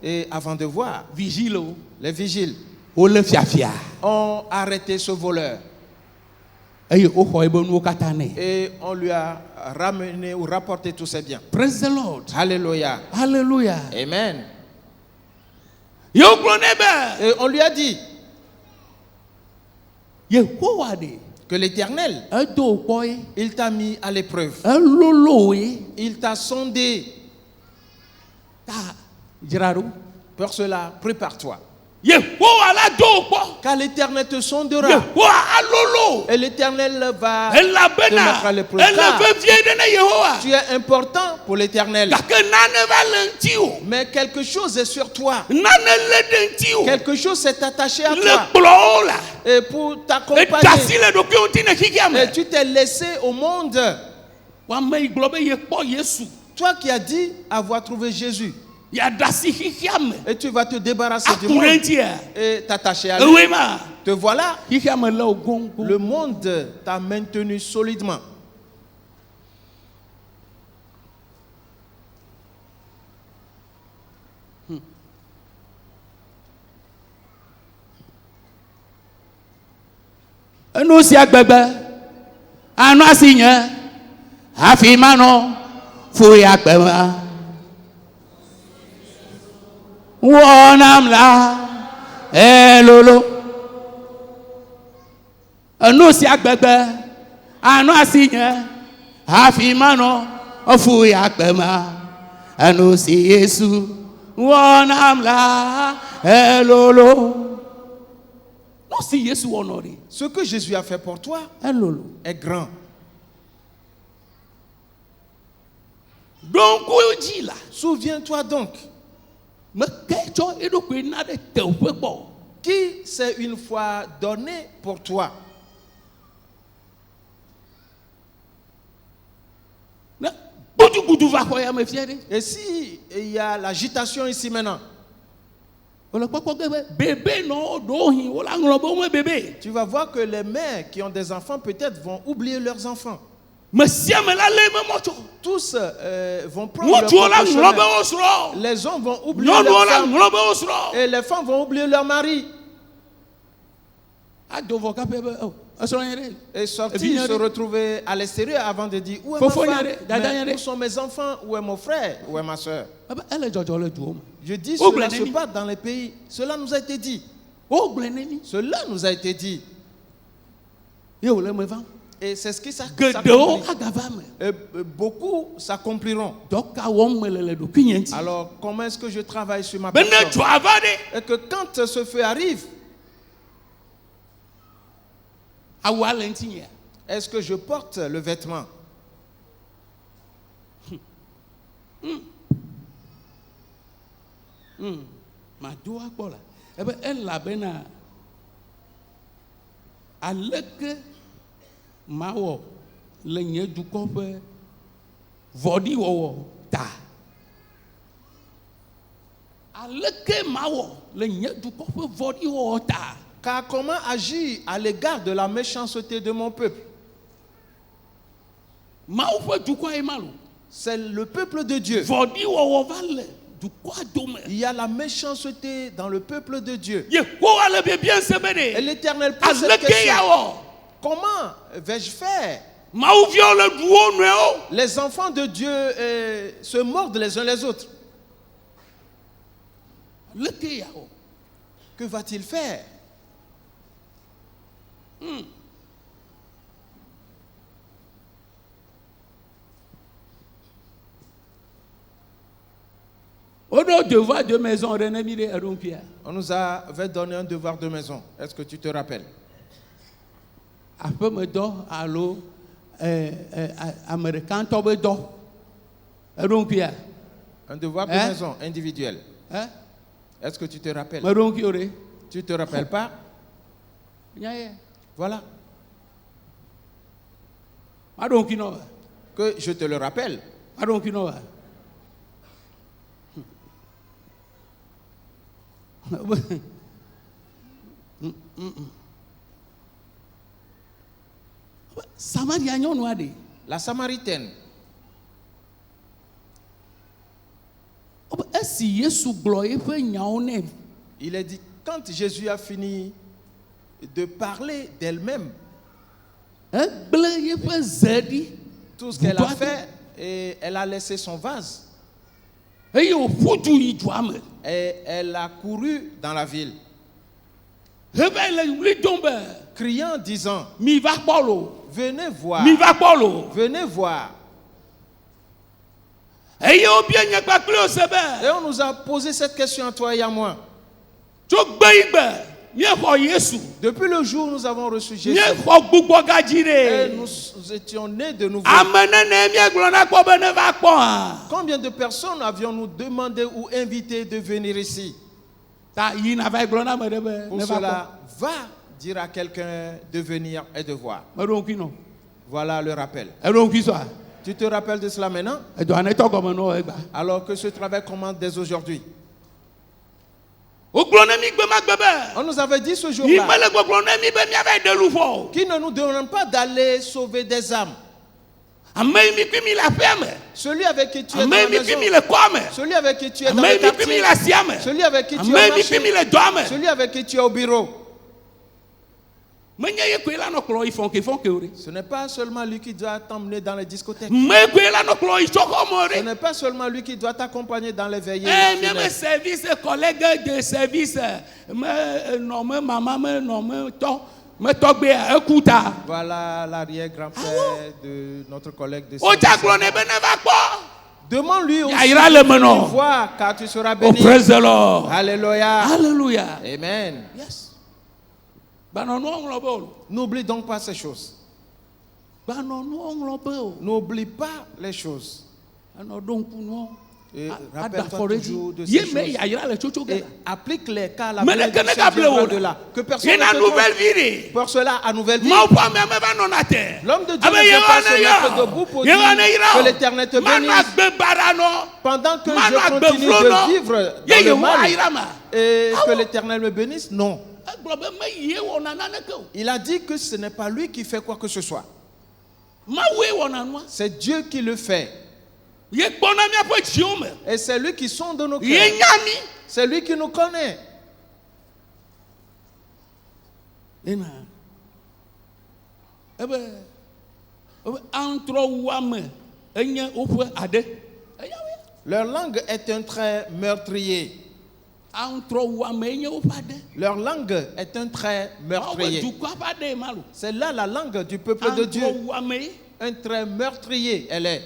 Et avant de voir, les vigiles ont arrêté ce voleur. Et on lui a ramené ou rapporté tous ses biens. Praise the Lord. Alléluia. Alléluia. Amen. Et on lui a dit que l'Éternel, il t'a mis à l'épreuve. Il t'a sondé. Pour cela, prépare-toi. Car l'Éternel te sondera. Et l'Éternel va te mettre à l'épreuve. Tu es important pour l'Éternel. Mais quelque chose est sur toi. Quelque chose s'est attaché à toi. Et pour t'accompagner. Et tu t'es laissé au monde. Toi qui as dit avoir trouvé Jésus. Et tu vas te débarrasser du monde et t'attacher à lui. Te voilà. Le monde t'a maintenu solidement. Nous si agbebe, anu asinya, afimano, fui agbema. Wonamla, elolo. Anu si agbebe, anu asinya, afimano, fui agbema. Anu si Yesu, wonamla, elolo. Ce que Jésus a fait pour toi est grand. Donc, souviens-toi donc. Qui s'est une fois donné pour toi? Et si il y a l'agitation ici maintenant, tu vas voir que les mères qui ont des enfants peut-être vont oublier leurs enfants. Tous vont prendre leur propre chemin. Les hommes vont oublier leurs femmes et les femmes vont oublier leur mari. Et sortir, se retrouver à l'extérieur avant de dire où est ma femme, où sont mes enfants, où est mon frère, où est ma soeur. Je dis cela se passe dans les pays. Cela nous a été dit. Cela nous a été dit. Et c'est ce qui s'accomplit. Et beaucoup s'accompliront. Alors comment est-ce que je travaille sur ma personne? Et que quand ce feu arrive, est-ce que je porte le vêtement? Car comment agir à l'égard de la méchanceté de mon peuple? C'est le peuple de Dieu. Il y a la méchanceté dans le peuple de Dieu. Et l'Éternel pose cette question. Comment vais-je faire? Les enfants de Dieu se mordent les uns les autres. Que va-t-il faire? On nous avait donné un devoir de maison. Est-ce que tu te rappelles? Un devoir de maison individuel. Est-ce que tu te rappelles? Tu ne te rappelles pas? Voilà. Que je te le rappelle. La Samaritaine. Il est dit, quand Jésus a fini de parler d'elle-même, tout ce qu'elle a fait, et elle a laissé son vase. Et elle a couru dans la ville, criant, disant, venez voir, venez voir. Et on nous a posé cette question à toi et à moi. Depuis le jour où nous avons reçu Jésus, et nous étions nés de nouveau. Combien de personnes avions-nous demandé ou invité de venir ici? Pour cela, va dire à quelqu'un de venir et de voir. Voilà le rappel. Tu te rappelles de cela maintenant? Alors que ce travail commence dès aujourd'hui. On nous avait dit ce jour-là qu'il ne nous demande pas d'aller sauver des âmes. Celui avec qui tu es dans la maison, celui avec qui tu es dans le quartier, celui avec qui tu es au marché, celui avec qui tu es au bureau. Ce n'est pas seulement lui qui doit t'emmener dans les discothèques. Ce n'est pas seulement lui qui doit t'accompagner dans les veillées. Voilà l'arrière-grand-père de notre collègue de service. Demande-lui aussi de voir, car tu seras béni. Oh, praise the Lord. Alléluia. Alléluia. Amen. Yes. N'oublie donc pas ces choses. N'oublie pas les choses. Rappelle-toi toujours de ces choses. Et applique-les car la volonté de Dieu viendra de là. Que personne ne te trompe. Pour cela, à nouvelle vie. L'homme de Dieu ne peut pas se mettre debout pour dire que l'Éternel te bénisse. Pendant que je continue de vivre dans le mal et que l'Éternel me bénisse, non. Il a dit que ce n'est pas lui qui fait quoi que ce soit. C'est Dieu qui le fait. Et c'est lui qui sonde nos cœurs. C'est lui qui nous connaît. Leur langue est un trait meurtrier. Leur langue est un trait meurtrier. C'est là la langue du peuple de Dieu. Un trait meurtrier, elle est.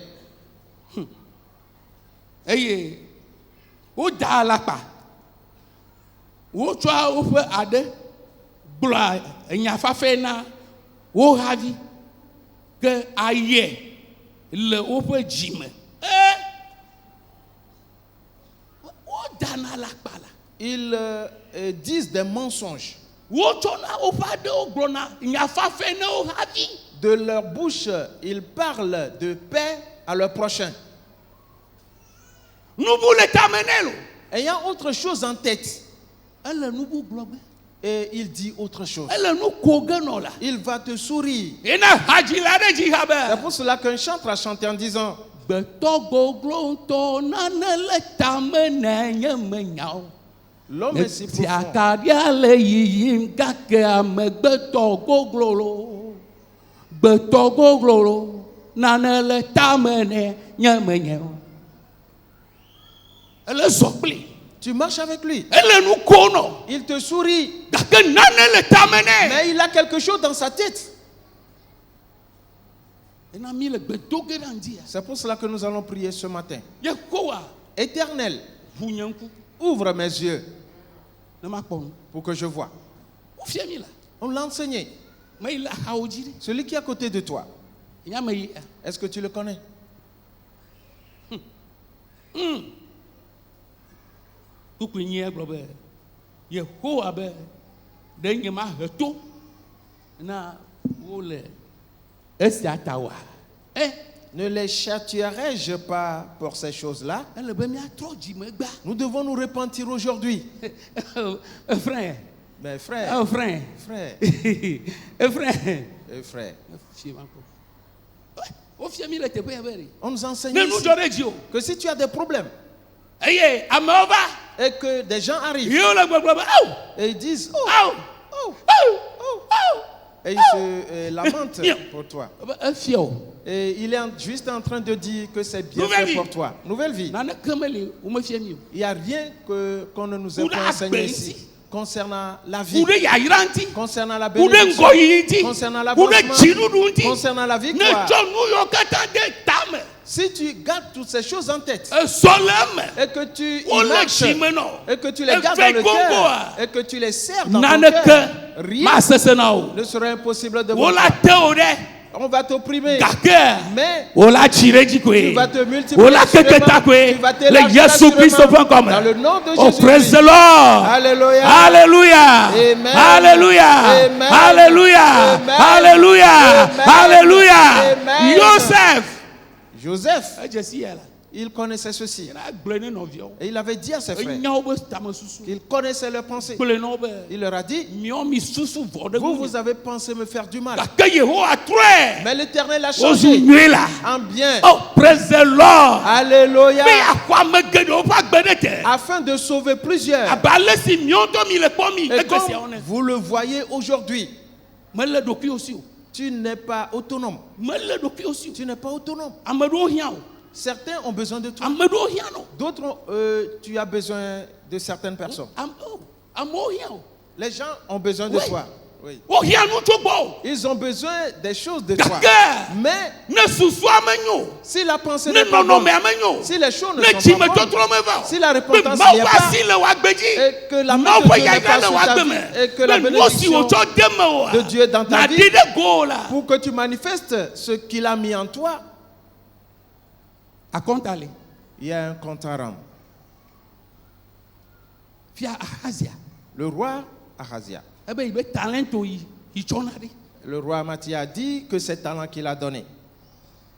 Ils disent des mensonges. De leur bouche, ils parlent de paix à leur prochain. Ayant autre chose en tête. Et il dit autre chose. Il va te sourire. C'est pour cela qu'un chanteur a chanté en disant: l'homme est si profond. Tu marches avec lui. Il te sourit. Mais il a quelque chose dans sa tête. C'est pour cela que nous allons prier ce matin. Éternel, ouvre mes yeux pour que je vois. On l'a enseigné. Celui qui est à côté de toi, est-ce que tu le connais? Ne les châtierai-je pas pour ces choses-là? Nous devons nous repentir aujourd'hui. Frère. Mais frère. Oh, frère. Frère. Frère. On nous enseigne que si tu as des problèmes et que des gens arrivent et ils disent et ils se lamentent pour toi. Et il est juste en train de dire que c'est bien fait pour toi. Nouvelle vie. Il n'y a rien qu'on ne nous ait pas enseigné ici. Concernant la vie, concernant la bénédiction, concernant l'avancement, concernant la victoire. Si tu gardes toutes ces choses en tête et que tu y marches et que tu les gardes dans le cœur et que tu les sers dans ton cœur, rien ne sera impossible de voir. On va t'opprimer, mais tu vas te multiplier tu vas t'élargir dans le nom de Jésus. Oh, praise the Lord. Alléluia. Alléluia. Amen. Alléluia. Amen. Alléluia. Amen. Alléluia. Amen. Alléluia. Amen. Joseph, il connaissait ceci. Et il avait dit à ses frères qu'il connaissait leurs pensées. Il leur a dit: vous avez pensé me faire du mal. Mais l'Éternel a changé en bien. Oh, praise the Lord. Alléluia. Afin de sauver plusieurs. Et comme vous le voyez aujourd'hui, tu n'es pas autonome. Tu n'es pas autonome. Certains ont besoin de toi. D'autres, tu as besoin de certaines personnes. Les gens ont besoin de toi. Oui. Ils ont besoin des choses de toi. Mais si la pensée n'est pas bonne, si les choses ne sont pas bonnes, si la repentance n'y est pas, et que la main de Dieu n'est pas sur ta vie, et que la bénédiction de Dieu est dans ta vie, pour que tu manifestes ce qu'il a mis en toi, Il y a un compte à rendre. Le roi Ahazia. Le roi Amathia a dit que c'est talent qu'il a donné.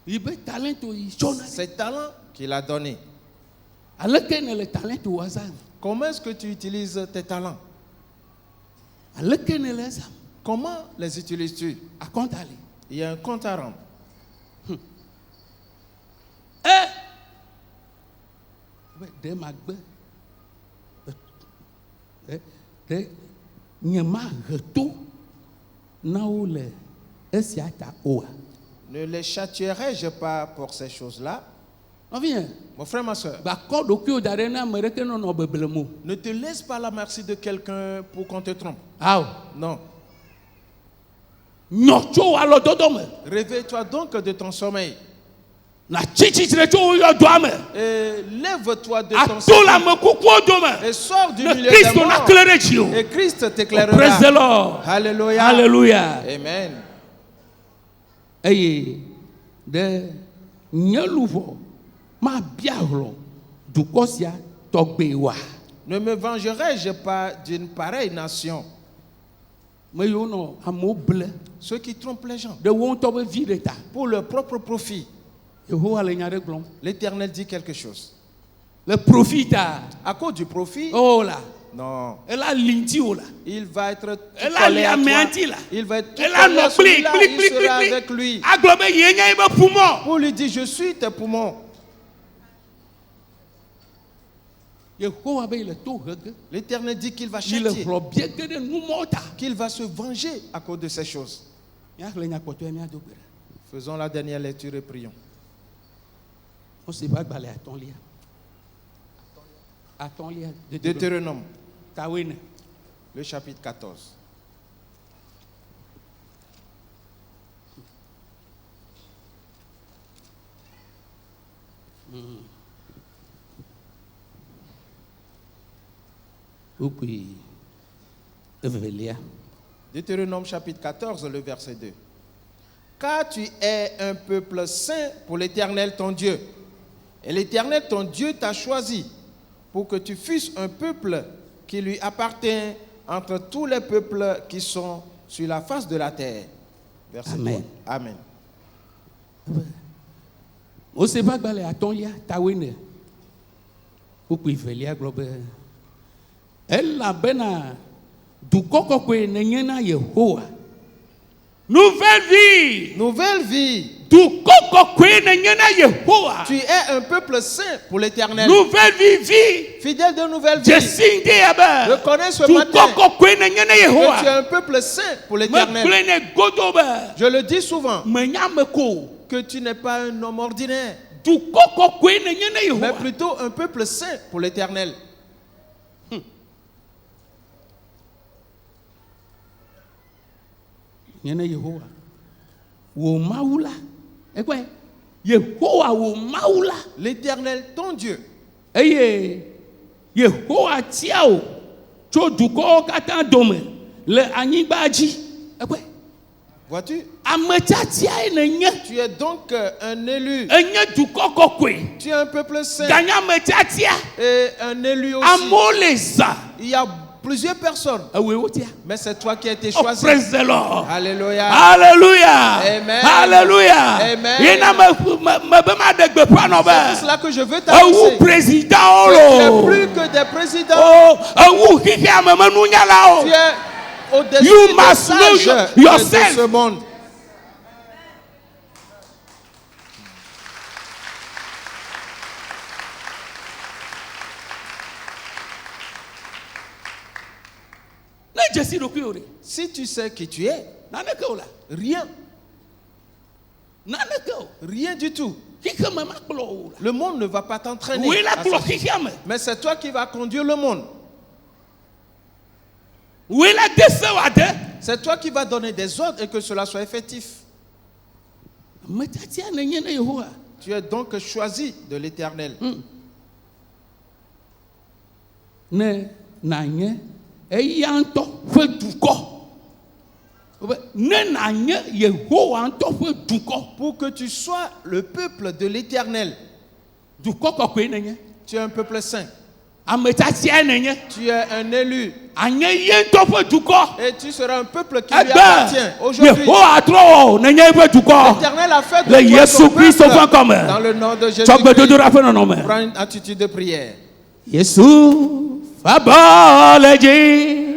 C'est talent qu'il a donné. Comment est-ce que tu utilises tes talents? Comment les utilises-tu? Il y a un compte à rendre. Ne les châtierai-je pas pour ces choses-là? Mon frère, ma soeur, ne te laisse pas à la merci de quelqu'un pour qu'on te trompe. Non. Réveille-toi donc de ton sommeil. Et lève-toi de ton sommeil. Et sors du milieu des morts. Et Christ t'éclairera. Praise the Lord. Alléluia. Hallelujah. Amen. Ne me vengerai-je pas d'une pareille nation? Ceux qui trompent les gens pour leur propre profit. L'Éternel dit quelque chose. Le profit à cause du profit. Oh là. Non. Il va être tout collé à toi. Il va être tout collé à celui-là. Il sera avec lui. Pour lui dire, je suis tes poumons. L'Éternel dit qu'il va châtier, qu'il va se venger à cause de ces choses. Faisons la dernière lecture et prions. Deutéronome, le chapitre 14. Deutéronome chapitre 14, le verset 2. Car tu es un peuple saint pour l'Éternel ton Dieu. Et l'Éternel ton Dieu t'a choisi pour que tu fusses un peuple qui lui appartient entre tous les peuples qui sont sur la face de la terre. Verset 3. Amen. Nouvelle vie. Nouvelle vie. Tu es un peuple saint pour l'Éternel. Nouvelle vie. Fidèle de nouvelle vie. Reconnais ce matin que tu es un peuple saint pour l'Éternel. Je le dis souvent que tu n'es pas un homme ordinaire, mais plutôt un peuple saint pour l'Éternel. L'Éternel ton Dieu. Vois-tu? Tu es donc un élu. Tu es un peuple saint. Et un élu aussi. Il y a plusieurs personnes. Mais c'est toi qui as été choisi. Praise the Lord. Alléluia. Alléluia. Amen. Alléluia. Amen. C'est pour cela que je veux t'annoncer. Président. Tu n'es plus que des présidents. Tu es au-dessus des sages de ce monde. Si tu sais qui tu es, rien. Rien du tout. Le monde ne va pas t'entraîner. Mais c'est toi qui vas conduire le monde. C'est toi qui vas donner des ordres et que cela soit effectif. Tu es donc choisi de l'Éternel. Pour que tu sois le peuple de l'Éternel. Tu es un peuple saint. Tu es un élu. Et tu seras un peuple qui lui appartient. Aujourd'hui, l'Éternel a fait de toi son peuple. Dans le nom de Jésus-Christ, prends une attitude de prière. Yesu fabaleji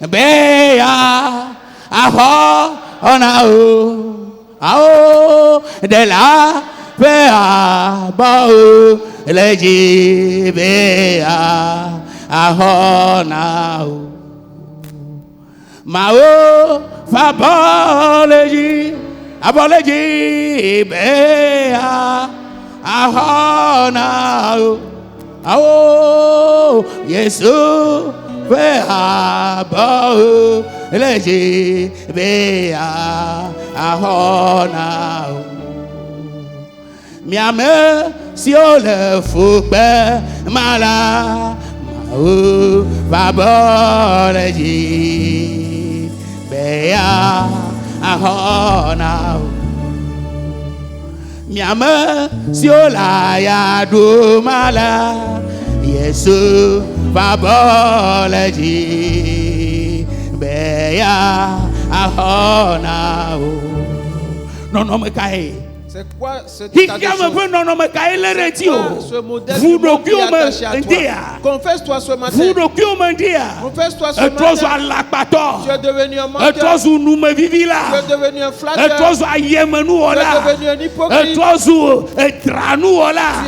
beya aho onao de la beya bao leji beya aho nao mao fabaleji abaleji beya aho nao. Oh, Yesu, ve'abo leji ve'a ahona. Miame si o le fukbe mala mao vabo leji ve'a ahona. Miame si o la ya do mala Yesu babolaji beya ahona o non me kai. C'est quoi ce état de choses? Confesse-toi ce matin. Confesse-toi ce matin. Tu es devenu un menteur. Tu es devenu un flatteur. Tu es devenu un hypocrite. Tu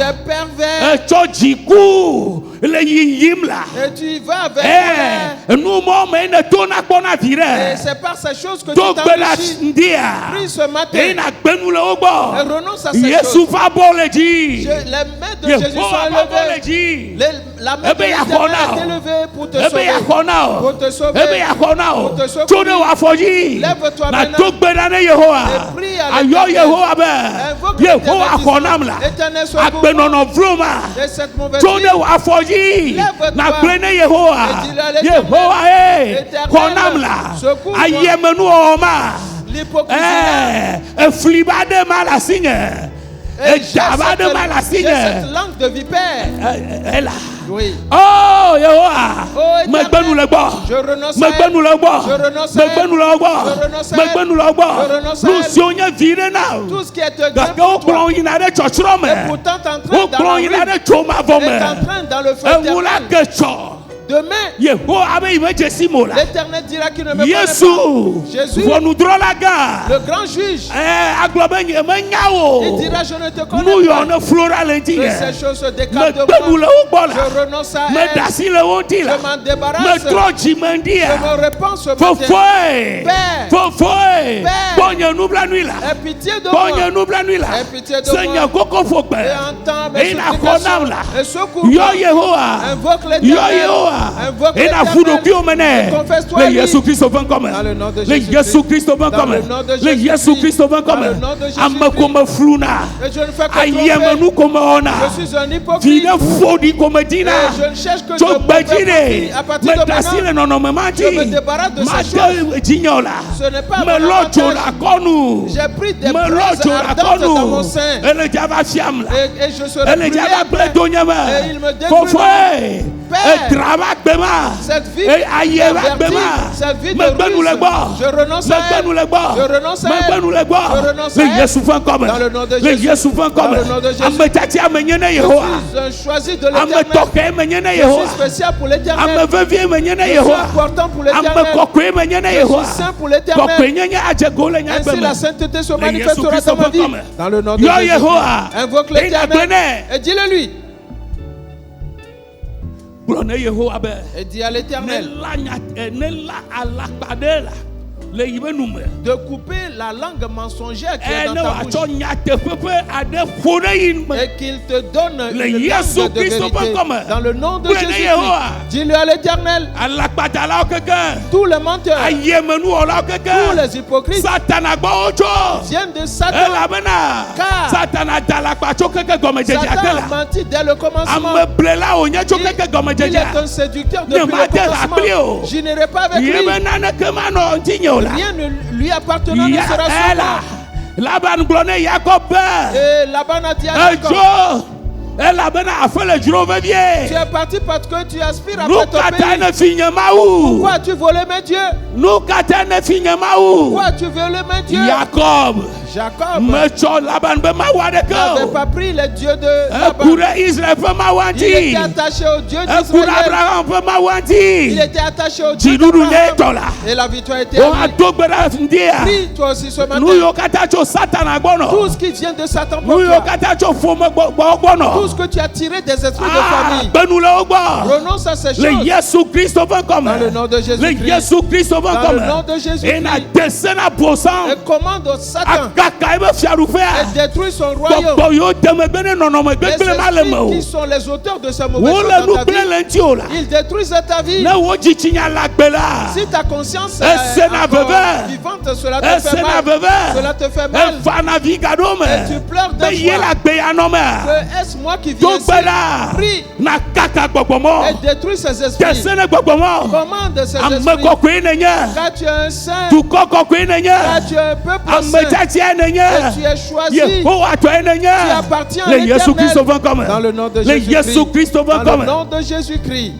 es pervers. Et tu y vas avec colère. Et c'est par ces choses que tu t'enrichis. Prie ce matin. Et renonce à ces choses. Les mains de Jésus sont élevées. La main de Jésus est élevée pour te sauver. Pour te sauver. Pour te sauver. Lève-toi maintenant. Et prie avec l'Éternel secours-moi de cette mauvaise vie. Lève-toi et dis-le à secours-moi. L'hypocrisie. J'ai cette langue de vipère. Oui. Oh, je renonce à elle. Tout ce qui est te grave pour toi. Et pourtant t'es en train dans le feu éternel. Demain, l'Éternel dira qu'il ne me connaît pas. Jésus, le grand juge, il dira je ne te connais pas. Que ces choses se déclarent de moi. Je renonce à elle. Je m'en débarrasse. Je me répands ce matin. Père, aie pitié de moi. Aie pitié de moi. Et entends mes supplications. Et secours-moi. Invoque l'Éternel. Invoque l'Éternel. Confesse-toi à lui. Dans le nom de Jésus-Christ. Dans le nom de Jésus-Christ. Dans le nom de Jésus-Christ. Et je ne fais que tromper. Je suis un hypocrite. Et je ne cherche que de tromper. À partir de maintenant, je me débarrasse de ces choses. Ce n'est pas mon avantage. J'ai pris des braises ardentes dans mon sein. Et je serai brûlé après. Et il me détruira. Père, cette vie pervertie, cette vie de ruse, je renonce à elle. Je renonce à elle. Je renonce à elle. Dans le nom de Jésus. Dans le nom de Jésus. Je suis un choisi de l'Éternel. Je suis spécial pour l'Éternel. Je suis important pour l'Éternel. Je suis saint pour l'Éternel. Ainsi la sainteté se manifestera dans ma vie. Dans le nom de Jésus. Invoque l'Éternel et dis-le lui. Et dis à l'Éternel de couper la langue mensongère qui est dans ta bouche et qu'il te donne une langue de vérité. Dans le nom de Jésus, dis-le à l'Éternel. Tous les menteurs, tous les hypocrites viennent de Satan, car Satan a menti dès le commencement. Il est un séducteur depuis le commencement. Je n'irai pas avec lui. Rien ne lui appartenant ne sera sauvé. Laban glonne Jacob. Et Laban a dit à Jacob. Tu es parti parce que tu aspires à ton pays. Pourquoi as-tu volé mes dieux? Pourquoi as-tu volé mes dieux? Jacob n'avait pas pris les dieux de Laban. Il était attaché au Dieu d'Israël. Il était attaché au Dieu d'Abraham. Et la victoire était pris toi aussi ce matin. Tout ce qui vient de Satan pour toi. Tout ce que tu as tiré des esprits de famille. Renonce à ces choses. Dans le nom de Jésus-Christ. Dans le nom de Jésus-Christ. Et commande au Satan et détruit son royaume. Les esprits qui sont les auteurs de ce mauvais choses dans ta vie, ils détruisent ta vie. Si ta conscience est vivante, cela te fait mal. Cela te fait mal. Et tu pleures de joie. Est-ce moi qui viens ici? Prie et détruis ces esprits. Commande ces esprits. Car tu es un saint. Car tu es un peuple saint. Et tu es choisi. Tu appartiens à l'Éternel. Dans le nom de Jésus-Christ. Dans le nom de Jésus-Christ.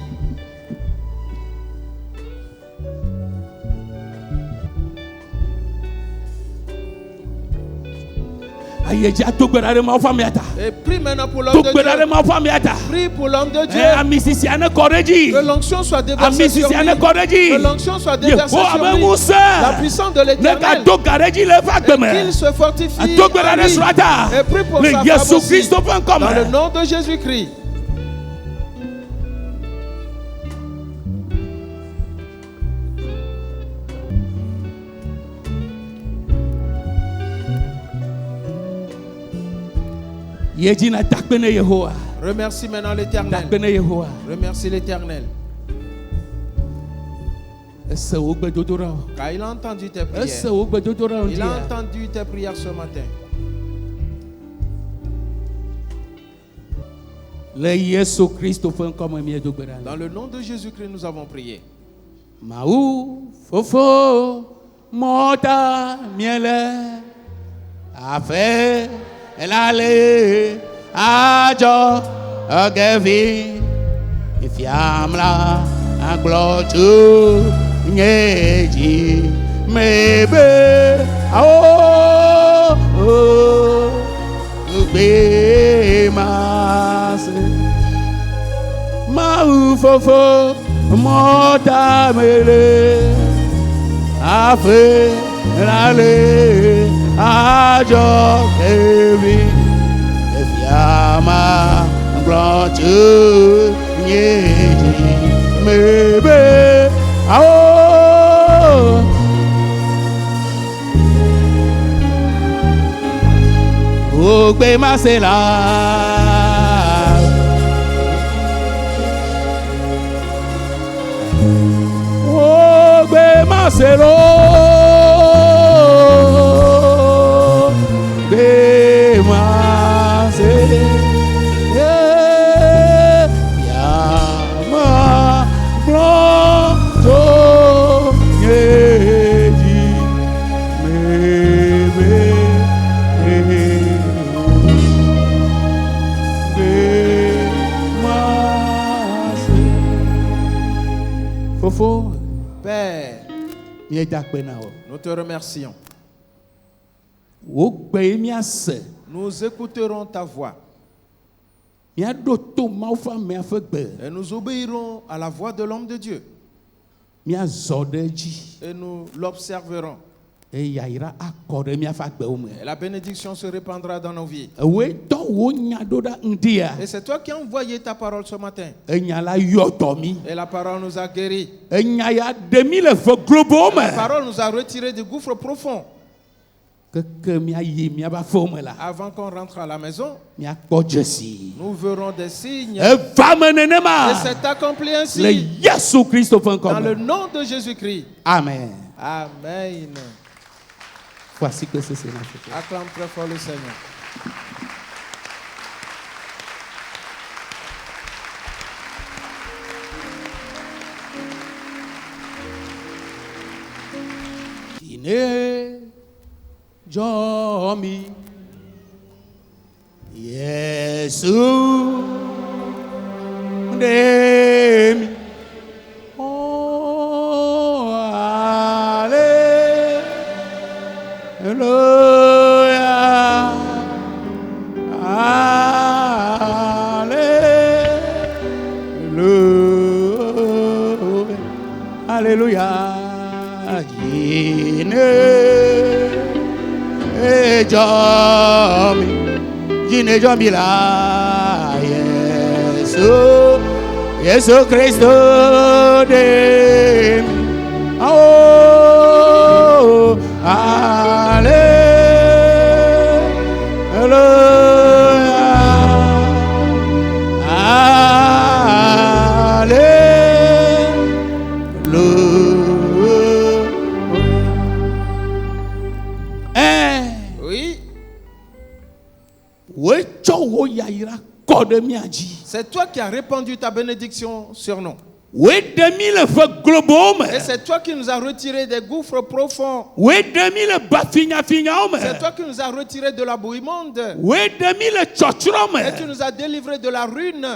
Et prie maintenant pour l'homme de Dieu. Prie pour l'homme de Dieu. Que l'onction soit déversée sur lui. Que l'onction soit déversée sur lui. La puissance de l'Éternel. Et qu'il se fortifie en lui. Et prie pour sa femme aussi. Dans le nom de Jésus-Christ. Remercie maintenant l'Éternel. Remercie l'Éternel. Car il a entendu tes prières. Il a entendu tes prières ce matin. Dans le nom de Jésus-Christ, nous avons prié. Maou, fofo, mota, miele, affaire. Elle allait à Dieu, à Gavi, et fiamla, à gloire, n'y mais oh, bémas, ma oufofo, mota mele, affaire, elle allait. Ajo kevi efiama glontu nyeji mebe ao ogbe masela ogbe maselo Père, nous te remercions. Nous écouterons ta voix. Et nous obéirons à la voix de l'homme de Dieu. Et nous l'observerons. Et la bénédiction se répandra dans nos vies. Et c'est toi qui as envoyé ta parole ce matin. Et la parole nous a guéris. La parole nous a retirés du gouffre profond. Avant qu'on rentre à la maison, nous verrons des signes. Et c'est accompli ainsi. Dans le nom de Jésus-Christ. Amen. Amen. Voici que c'est Seigneur. Acclame très fort le Seigneur. Jomi. Yesu. Demi. Oh, Hallelujah. Hallelujah. Hallelujah. Jine Jomi la Yesu. Yesu Christo de oh C'est toi qui as répandu ta bénédiction sur nous. Et c'est toi qui nous as retiré des gouffres profonds. C'est toi qui nous as retiré de la boue immonde. Et tu nous as délivré de la ruine.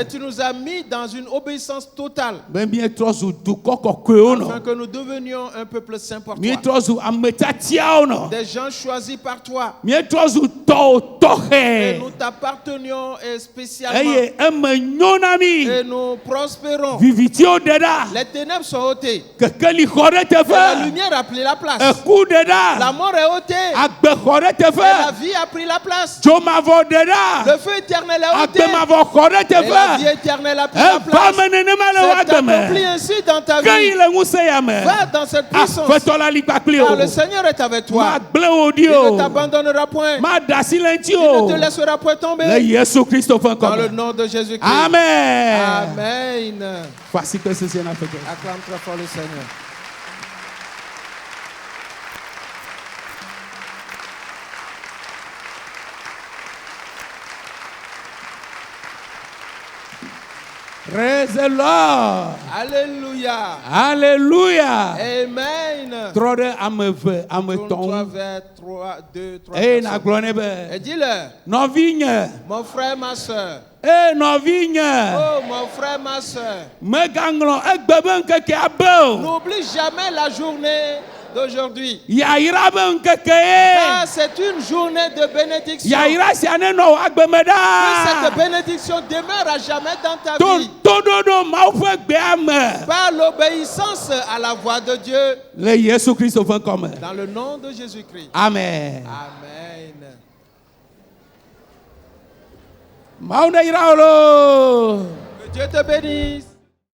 Et tu nous as mis dans une obéissance totale. Afin que nous devenions un peuple saint pour toi. Des gens choisis par toi. Et nous t'appartenions spécialement. Et nous prospérons. Les ténèbres sont ôtées. Et la lumière a pris la place. La mort est ôtée. Et la vie a pris la place. Le feu éternel est ôté. Et la vie éternelle a pris la place. C'est accompli ainsi dans ta vie. Va dans cette puissance. Car le Seigneur est avec toi. Il ne t'abandonnera point. Il ne te laissera point tomber. Dans le nom de Jésus-Christ. Amen. Amen. Voici que ceci est fait. Acclame très fort le Seigneur. Praise the Lord. Alléluia. Alléluia. Amen. Tourne-toi vers 3, 2, 3. Et dis-le. Mon frère, ma soeur. Eh, novigne. Oh, mon frère, ma soeur. N'oublie jamais la journée d'aujourd'hui. C'est une journée de bénédiction. Cette bénédiction demeure à jamais dans ta vie. Par l'obéissance à la voix de Dieu. Dans le nom de Jésus-Christ. Amen. Amen. Que Dieu te bénisse.